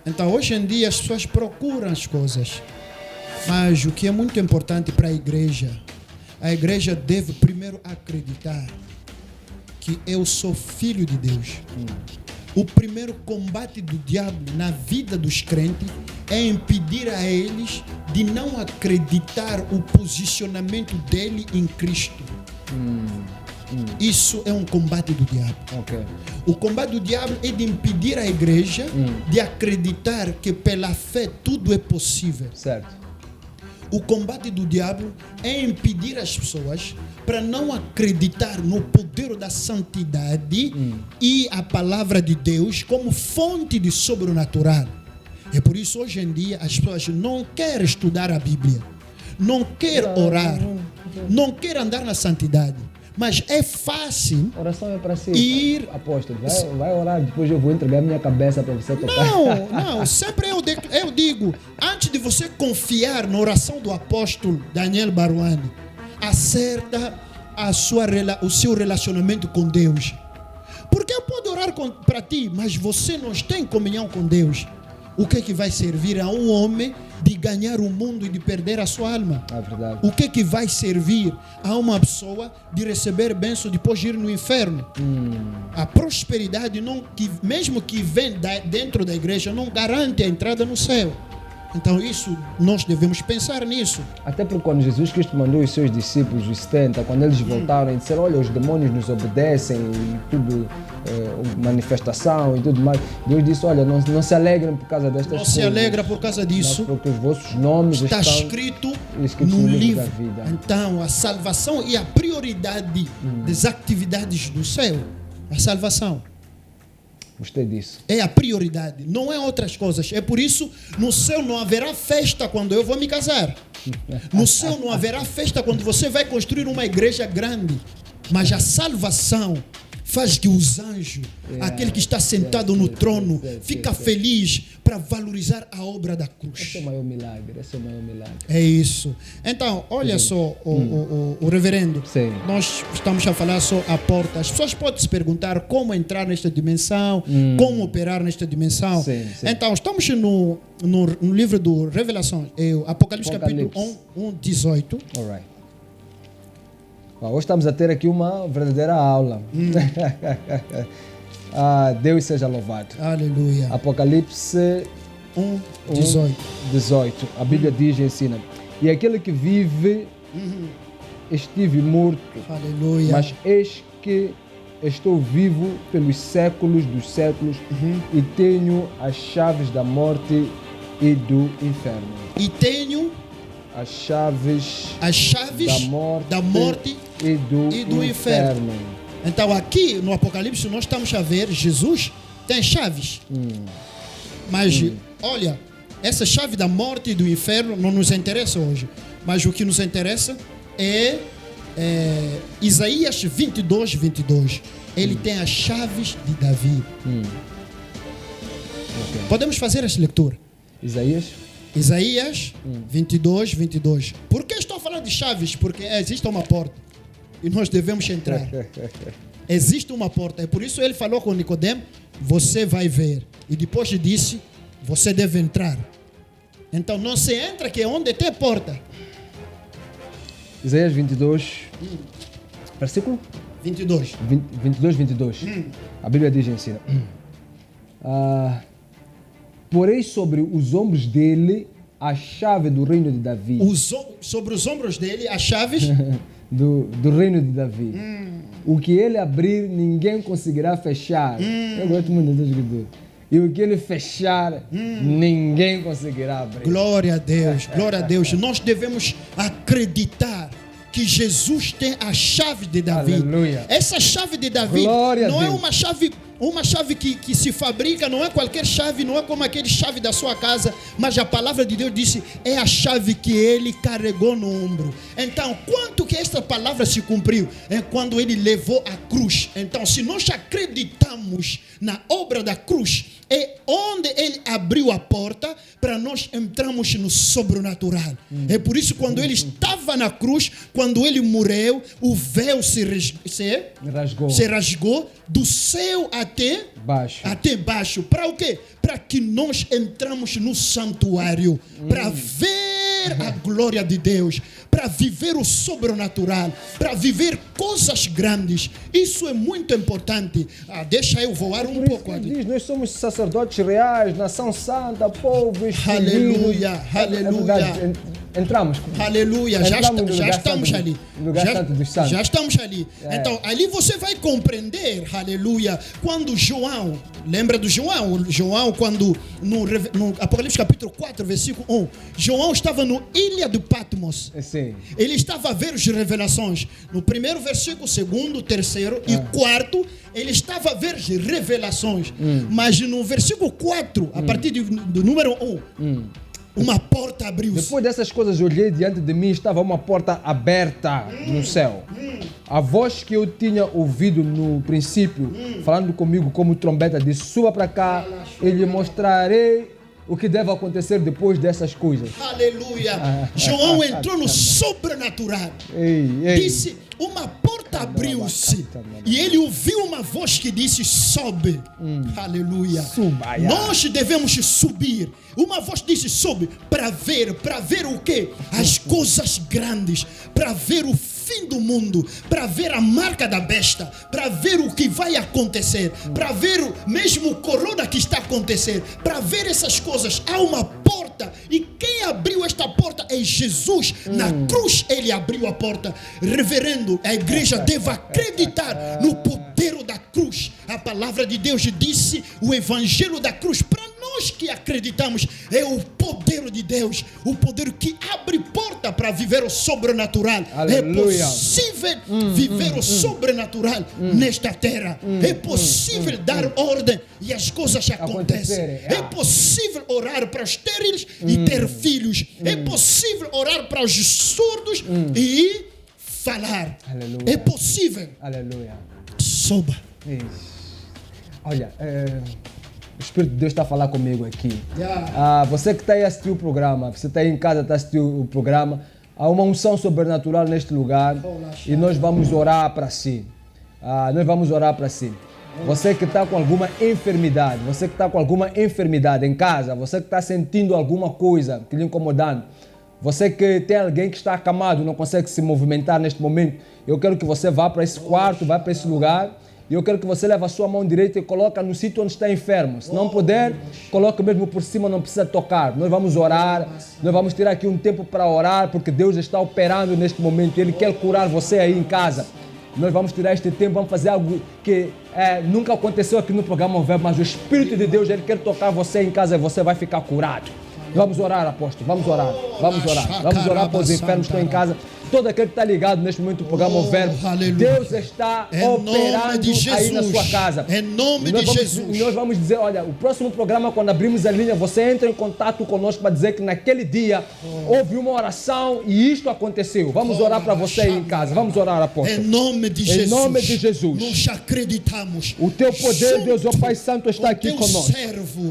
Então, hoje em dia, as pessoas procuram as coisas. Mas o que é muito importante para a igreja deve primeiro acreditar que eu sou filho de Deus. O primeiro combate do diabo na vida dos crentes é impedir a eles de não acreditar o posicionamento dele em Cristo. Isso é um combate do diabo. Okay. O combate do diabo é de impedir a igreja de acreditar que pela fé tudo é possível. Certo. O combate do diabo é impedir as pessoas para não acreditar no poder da santidade e a palavra de Deus como fonte de sobrenatural. É por isso hoje em dia as pessoas não querem estudar a Bíblia, não querem orar, não querem andar na santidade. Mas é fácil. Oração é para si. Ir. Apóstolo, vai orar, depois eu vou entregar minha cabeça para você tocar. Não. Sempre eu digo, antes de você confiar na oração do apóstolo Daniel Baruani, acerta o seu relacionamento com Deus. Porque eu posso orar para ti, mas você não tem comunhão com Deus. O que é que vai servir a um homem de ganhar o mundo e de perder a sua alma? É verdade. O que é que vai servir a uma pessoa de receber bênção depois de ir no inferno? A prosperidade, mesmo que vem dentro da igreja, não garante a entrada no céu. Então isso, nós devemos pensar nisso. Até porque quando Jesus Cristo mandou os seus discípulos, os 70, quando eles voltaram e disseram, olha, os demônios nos obedecem e tudo, manifestação e tudo mais. Deus disse, olha, não se alegrem por causa destas coisas. Não se alegra por causa disso. Porque os vossos nomes está estão escrito no livro da vida. Então, a salvação e a prioridade das atividades do céu, a salvação. Gostei disso. É a prioridade, não é outras coisas. É por isso, no céu não haverá festa quando eu vou me casar. No céu não haverá festa quando você vai construir uma igreja grande. Mas a salvação faz que os anjos, aquele que está sentado no trono, fica feliz para valorizar a obra da cruz. Esse é o maior milagre, É isso. Então, olha só, o reverendo, Sim. Nós estamos a falar só a porta. As pessoas podem se perguntar como entrar nesta dimensão, como operar nesta dimensão. Sim. Então, estamos no livro do Revelação, Apocalipse capítulo 1, 18. All right. Hoje estamos a ter aqui uma verdadeira aula. Deus seja louvado. Aleluia. Apocalipse 1, 18. A Bíblia diz e ensina. E aquele que vive, estive morto. Aleluia. Mas eis que estou vivo pelos séculos dos séculos e tenho as chaves da morte e do inferno. E tenho as chaves da morte e do inferno. Então aqui no Apocalipse nós estamos a ver Jesus tem chaves. Mas olha, essa chave da morte e do inferno não nos interessa hoje. Mas o que nos interessa é Isaías 22, 22. Ele tem as chaves de Davi. Okay. Podemos fazer essa leitura. Isaías 22, 22. Por que estou falando de chaves? Porque existe uma porta. e nós devemos entrar. Existe uma porta. É por isso ele falou com Nicodemo, você vai ver. E depois disse, você deve entrar. Então não se entra que é onde tem porta. Isaías 22, versículo 22. 22. A Bíblia diz assim: porém sobre os ombros dele a chave do reino de Davi. Sobre os ombros dele as chaves do reino de Davi. O que ele abrir, ninguém conseguirá fechar. Eu gosto muito dessa escritura. E o que ele fechar, ninguém conseguirá abrir. Glória a Deus, glória a Deus. Nós devemos acreditar que Jesus tem a chave de Davi. Aleluia. Essa chave de Davi não é uma chave que se fabrica, não é qualquer chave, não é como aquele chave da sua casa, mas a palavra de Deus disse, é a chave que ele carregou no ombro. Então, quanto que esta palavra se cumpriu? É quando ele levou a cruz. Então, se nós acreditamos na obra da cruz, é onde ele abriu a porta para nós entrarmos no sobrenatural. É por isso quando ele estava na cruz, quando ele morreu, o véu se rasgou do céu até baixo. Para o quê? Para que nós entramos no santuário, para ver a glória de Deus, para viver o sobrenatural, para viver coisas grandes. Isso é muito importante. Deixa eu voar um pouco aqui. Diz, nós somos sacerdotes reais, nação santa, povo escolhido. Aleluia, aleluia. Entramos. Aleluia, já estamos ali. Já estamos ali. É. Então, ali você vai compreender, aleluia, quando João, lembra do João? João, quando no Apocalipse capítulo 4, versículo 1, João estava no ilha de Patmos. Sim. Ele estava a ver as revelações. No primeiro versículo, segundo, terceiro e quarto, ele estava a ver as revelações. Mas no versículo 4, a partir do número 1, uma porta abriu-se. Depois dessas coisas, eu olhei diante de mim, estava uma porta aberta no céu. A voz que eu tinha ouvido no princípio, falando comigo como trombeta, disse, suba para cá, e lhe mostrarei o que deve acontecer depois dessas coisas. Aleluia. João entrou no sobrenatural. Disse, uma porta abriu-se. E ele ouviu uma voz que disse, sobe. Aleluia. Suba. Nós devemos subir. Uma voz disse, sobe. Para ver o quê? As coisas grandes. Para ver o fim do mundo, para ver a marca da besta, para ver o que vai acontecer, para ver mesmo o corona que está a acontecer, para ver essas coisas. Há uma porta e quem abriu esta porta é Jesus. Na cruz ele abriu a porta. Reverendo, a igreja deve acreditar no poder da cruz. A palavra de Deus disse, o evangelho da cruz, para nós que acreditamos, é o poder de Deus, o poder que abre porta para viver o sobrenatural. Aleluia. É possível viver o sobrenatural nesta terra. É possível dar ordem e as coisas acontecem. É possível orar para os estériles e ter filhos. É possível orar para os surdos e falar. Aleluia. É possível. Aleluia. Soba. Olha, o Espírito de Deus está a falar comigo aqui. Você que está aí a assistir o programa, você está aí em casa, está a assistir o programa, há uma unção sobrenatural neste lugar e nós vamos orar para si. Nós vamos orar para si. Você que está com alguma enfermidade, você que está com alguma enfermidade em casa, você que está sentindo alguma coisa que lhe incomodando, você que tem alguém que está acamado, não consegue se movimentar neste momento, eu quero que você vá para esse quarto, vá para esse lugar. E eu quero que você leve a sua mão direita e coloque no sítio onde está enfermo. Se não puder, coloque mesmo por cima, não precisa tocar. Nós vamos orar, nós vamos tirar aqui um tempo para orar, porque Deus está operando neste momento. Ele quer curar você aí em casa. Nós vamos tirar este tempo, vamos fazer algo que nunca aconteceu aqui no programa Verbo, mas o Espírito de Deus, Ele quer tocar você em casa e você vai ficar curado. Vamos orar, apóstolo, vamos orar. Vamos orar para os enfermos que estão em casa. Todo aquele que está ligado neste momento no programa Verbo, Deus está operando aí na sua casa. Em nome de Jesus. Nós vamos dizer, olha, o próximo programa, quando abrimos a linha, você entra em contato conosco para dizer que naquele dia houve uma oração e isto aconteceu. Vamos orar para você aí em casa. Vamos orar, apóstolo. Em nome de Jesus. Em nome de Jesus. Nós acreditamos. O teu poder, Deus, ó Pai Santo, está aqui conosco.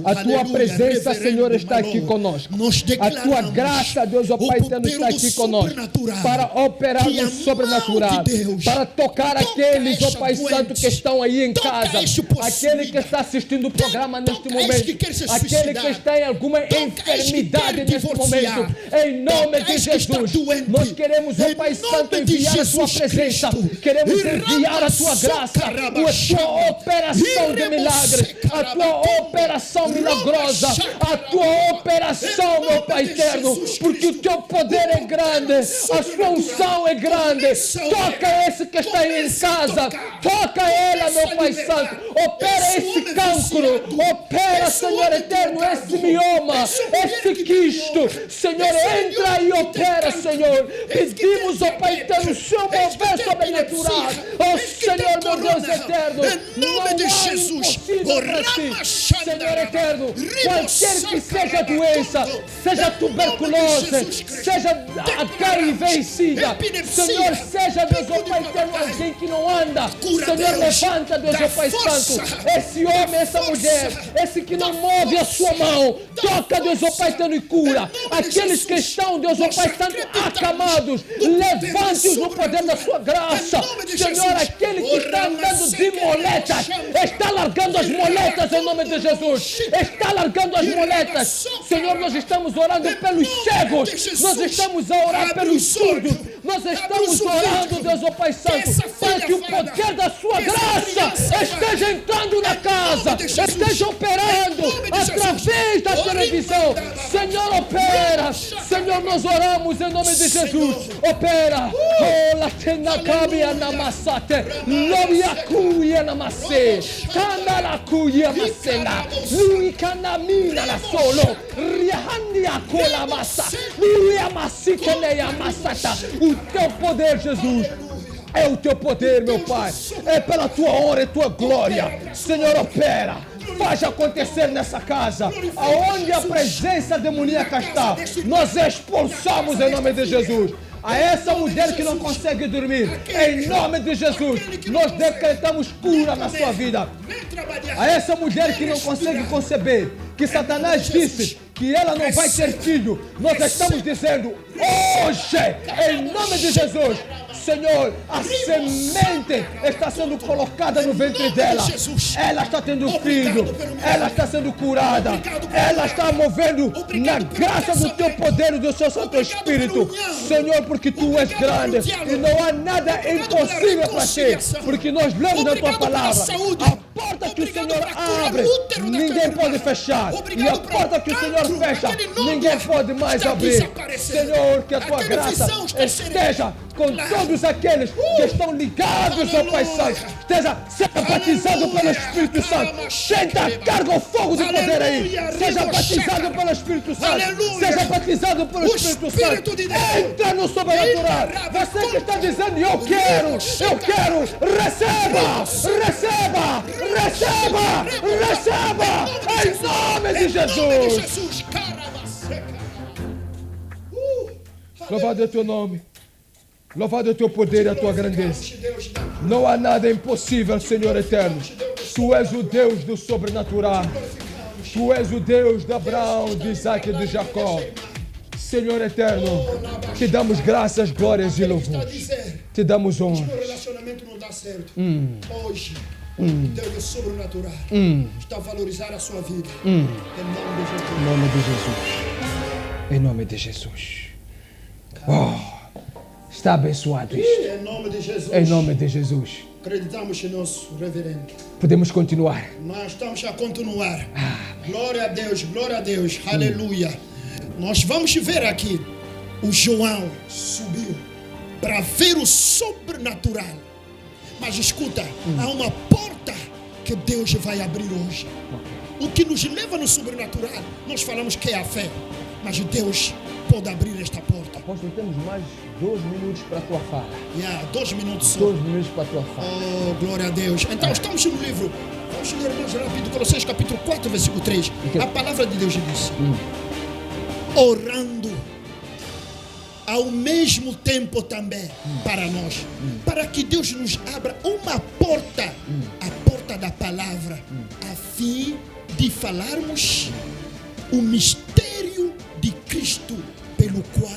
A tua presença, Senhor, está aqui conosco. A tua graça, Deus, ó Pai Eterno, está aqui conosco. Para operar que a no sobrenatural, mão de Deus para tocar toca aqueles, ó esta Pai doente, Santo, que estão aí em toca casa, este possuído, aquele que está assistindo o programa neste toca este momento, que quer se aquele suicidar, que está em alguma toca este que enfermidade quer neste divorciar, momento, em nome toca de este que está Jesus, doente, nós queremos, ó em Pai nome Santo, de enviar a Sua Jesus presença, Cristo. queremos enviar a Tua graça, a Tua operação de milagres, a Tua operação milagrosa, a Tua operação, meu Pai eterno, porque o Teu poder é grande, a Sua unção é grande. Toca esse que está aí em casa, toca ela, meu Pai Santo, opera esse cancro, opera, Senhor eterno, esse mioma, esse quisto, Senhor, entra e opera, Senhor. Pedimos, ó Pai eterno, o Seu mover sobrenatural, ó Senhor, meu Deus eterno, em nome de Jesus, Senhor eterno, qualquer que seja a doença, seja tuberculose, seja HIV e SIDA, Senhor, seja, Deus, ó Pai eterno, alguém que não anda, Senhor, levanta, Deus, ó Pai Santo, esse homem, essa mulher, esse que não move a sua mão, toca, Deus, ó Pai eterno, e cura. Aqueles que estão, Deus, ó Pai Santo, acamados, levante-os no poder da sua graça, Senhor. Aquele que está andando de moletas, está largando as moletas em nome de Jesus, está largando as moletas, Senhor. Nós estamos orando pelos cegos, nós estamos a orar pelos surdos, nós estamos orando, Deus, ó Pai Santo, para que o poder da Sua graça esteja entrando na casa, esteja operando através da televisão. Senhor, opera. Senhor, nós oramos em nome de Jesus. Opera. Oh, la tenacabia namasate, lobiacuia namase, canalacuia masela, luicanamina la solo, rihandia cola massa, luiamasikeneia massata. O Teu poder, Jesus, é o Teu poder, meu Pai. É pela Tua honra e Tua glória. Senhor, opera. Faz acontecer nessa casa. Aonde a presença demoníaca está, nós expulsamos em nome de Jesus. A essa mulher que não consegue dormir, em nome de Jesus, nós decretamos cura na sua vida. A essa mulher que não consegue conceber, que Satanás disse que ela não vai ter filho, nós estamos dizendo hoje, em nome de Jesus, Senhor, a semente está sendo colocada no ventre dela. Ela está tendo filho, ela está sendo curada, ela está movendo na graça do Teu poder e do Seu Santo Espírito, Senhor, porque Tu és grande e não há nada impossível para Ti, porque nós lemos na Tua palavra. A porta que o Senhor abre, ninguém pode fechar, e a porta que o Senhor fecha, ninguém pode mais abrir. Senhor, que a Tua graça esteja com todos aqueles que estão ligados ao Pai Santo, esteja sendo batizado pelo Espírito Santo. Senta, carga o fogo de poder aí. Seja batizado pelo Espírito Santo. Seja batizado pelo Espírito Santo. Entra no sobrenatural. Você que está dizendo, eu quero, receba, receba, receba, receba, em nome de Jesus. Louvado é o Teu nome. Louvado é o Teu poder e a Tua grandeza. Não há nada impossível, Senhor eterno. Tu és o Deus do sobrenatural. Tu és o Deus de Abraão, de Isaac e de Jacó. Senhor eterno, Te damos graças, glórias e louvores. Te damos honra. O relacionamento não dá certo. Hoje, Deus é sobrenatural. Está a valorizar a sua vida. Em nome de Jesus. Em nome de Jesus. Oh. Está abençoado isto. Em nome de Jesus. Em nome de Jesus. Acreditamos em nosso reverendo. Podemos continuar. Nós estamos a continuar. Glória a Deus, glória a Deus. Aleluia. Nós vamos ver aqui. O João subiu para ver o sobrenatural. Mas escuta, há uma porta que Deus vai abrir hoje. O que nos leva no sobrenatural, nós falamos que é a fé. Mas Deus pode abrir esta porta. Apóstolo, temos mais 2 minutos para a tua fala. 2 minutos só. 2 minutos para a tua fala. Oh, glória a Deus. Então, estamos no livro. Vamos ler mais rápido. Colossenses capítulo 4, versículo 3. A palavra de Deus diz: orando ao mesmo tempo também para nós, para que Deus nos abra uma porta, a porta da palavra, a fim de falarmos o mistério de Cristo, pelo qual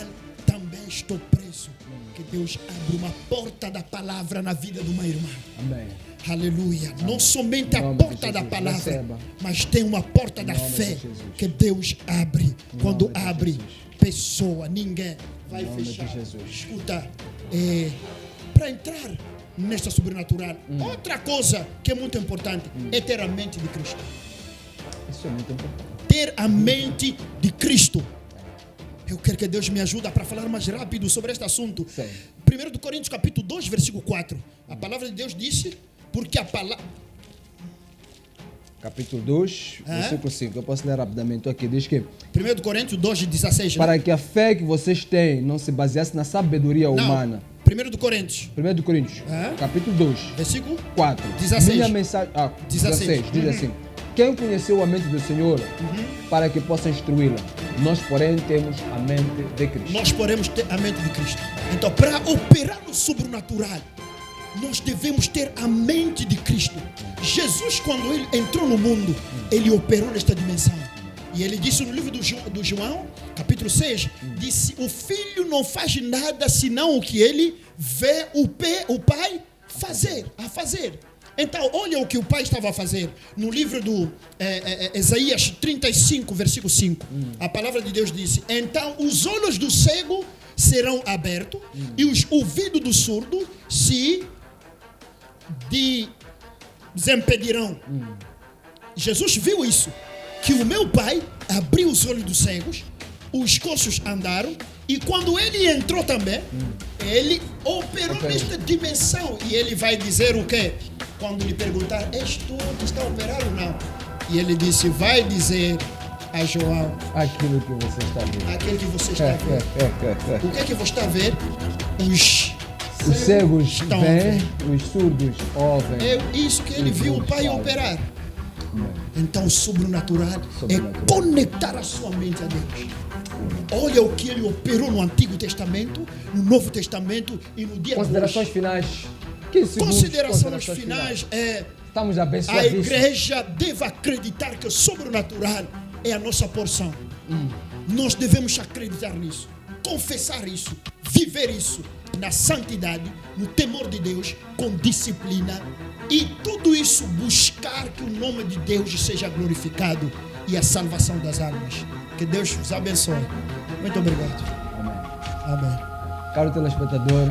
também estou preso. Que Deus abre uma porta da palavra na vida de uma irmã. Amém. Aleluia. Não somente a Em nome de porta da Jesus. palavra, Receba. mas tem uma porta da nome de fé Jesus. que Deus abre. Quando nome de abre, Jesus. pessoa, ninguém vai nome de fechar. Jesus. Escuta, para entrar nesta sobrenatural, outra coisa que é muito importante é ter a mente de Cristo. Isso é muito importante. Ter a mente de Cristo. Eu quero que Deus me ajude para falar mais rápido sobre este assunto. Sim. 1 Coríntios capítulo 2, versículo 4. A palavra de Deus disse, porque a palavra... Capítulo 2, versículo 5. Eu posso ler rapidamente aqui. Diz que 1 Coríntios 2, 16. para que a fé que vocês têm não se baseasse na sabedoria humana. 1 Coríntios, 1 Coríntios, capítulo 2, versículo 4. 16. Minha mensagem. 16. Diz assim: quem conheceu a mente do Senhor para que possa instruí-la? Nós, porém, temos a mente de Cristo. Nós podemos ter a mente de Cristo. Então, para operar no sobrenatural, nós devemos ter a mente de Cristo. Jesus, quando ele entrou no mundo, ele operou nesta dimensão. E ele disse no livro do João, capítulo 6, disse: o filho não faz nada senão o que ele vê o pai fazer. Então, olha o que o pai estava a fazer. No livro do Isaías 35, versículo 5, a palavra de Deus disse: então os olhos do cego serão abertos e os ouvidos do surdo se desimpedirão. Jesus viu isso, que o meu pai abriu os olhos dos cegos, os coxos andaram, e quando ele entrou também, ele operou nesta dimensão. E ele vai dizer o quê? Quando lhe perguntar: és tu que está a operar ou não? E ele disse: vai dizer a João Aquilo que você está vendo. aquele que você está vendo. O que é que você está a ver? Os cegos estão veem, os surdos ouvem. É isso que ele viu o pai operar. Então, o sobrenatural é conectar a sua mente a Deus. Olha o que ele operou no Antigo Testamento, no Novo Testamento e no dia de Considerações hoje. finais. 15 segundos. Considerações finais é: Estamos a abençoadíssimos. igreja deve acreditar que o sobrenatural é a nossa porção. Nós devemos acreditar nisso, confessar isso, viver isso na santidade, no temor de Deus, com disciplina, e tudo isso buscar que o nome de Deus seja glorificado e a salvação das almas. Que Deus vos abençoe. Muito obrigado. Amém. Caro telespectador,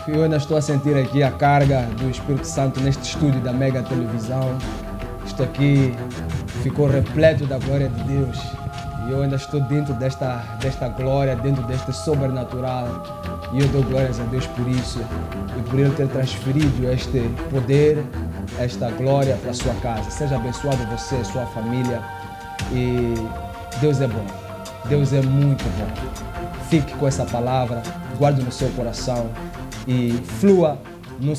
eu ainda estou a sentir aqui a carga do Espírito Santo neste estúdio da Mega Televisão. Isto aqui ficou repleto da glória de Deus. E eu ainda estou dentro desta glória, dentro deste sobrenatural. E eu dou glórias a Deus por isso. E por Ele ter transferido este poder, esta glória para a sua casa. Seja abençoado você, sua família. E Deus é bom. Deus é muito bom. Fique com essa palavra, guarde no seu coração e flua no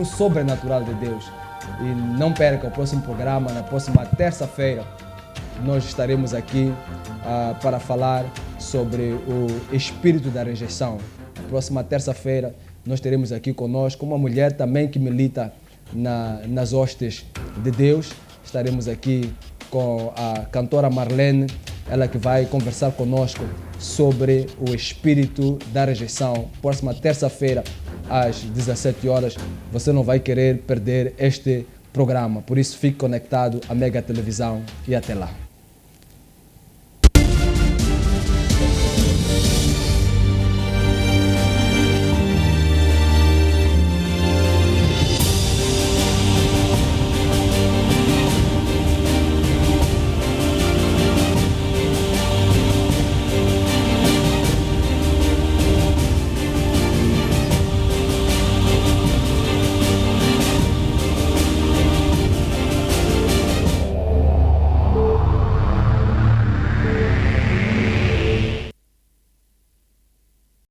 sobrenatural de Deus. E não perca o próximo programa, na próxima terça-feira. Nós estaremos aqui para falar sobre o espírito da rejeição. Na próxima terça-feira nós teremos aqui conosco uma mulher também que milita nas hostes de Deus. Estaremos aqui com a cantora Marlene, ela que vai conversar conosco sobre o espírito da rejeição. Próxima terça-feira às 17 horas. Você não vai querer perder este programa. Por isso, fique conectado à Mega Televisão e até lá.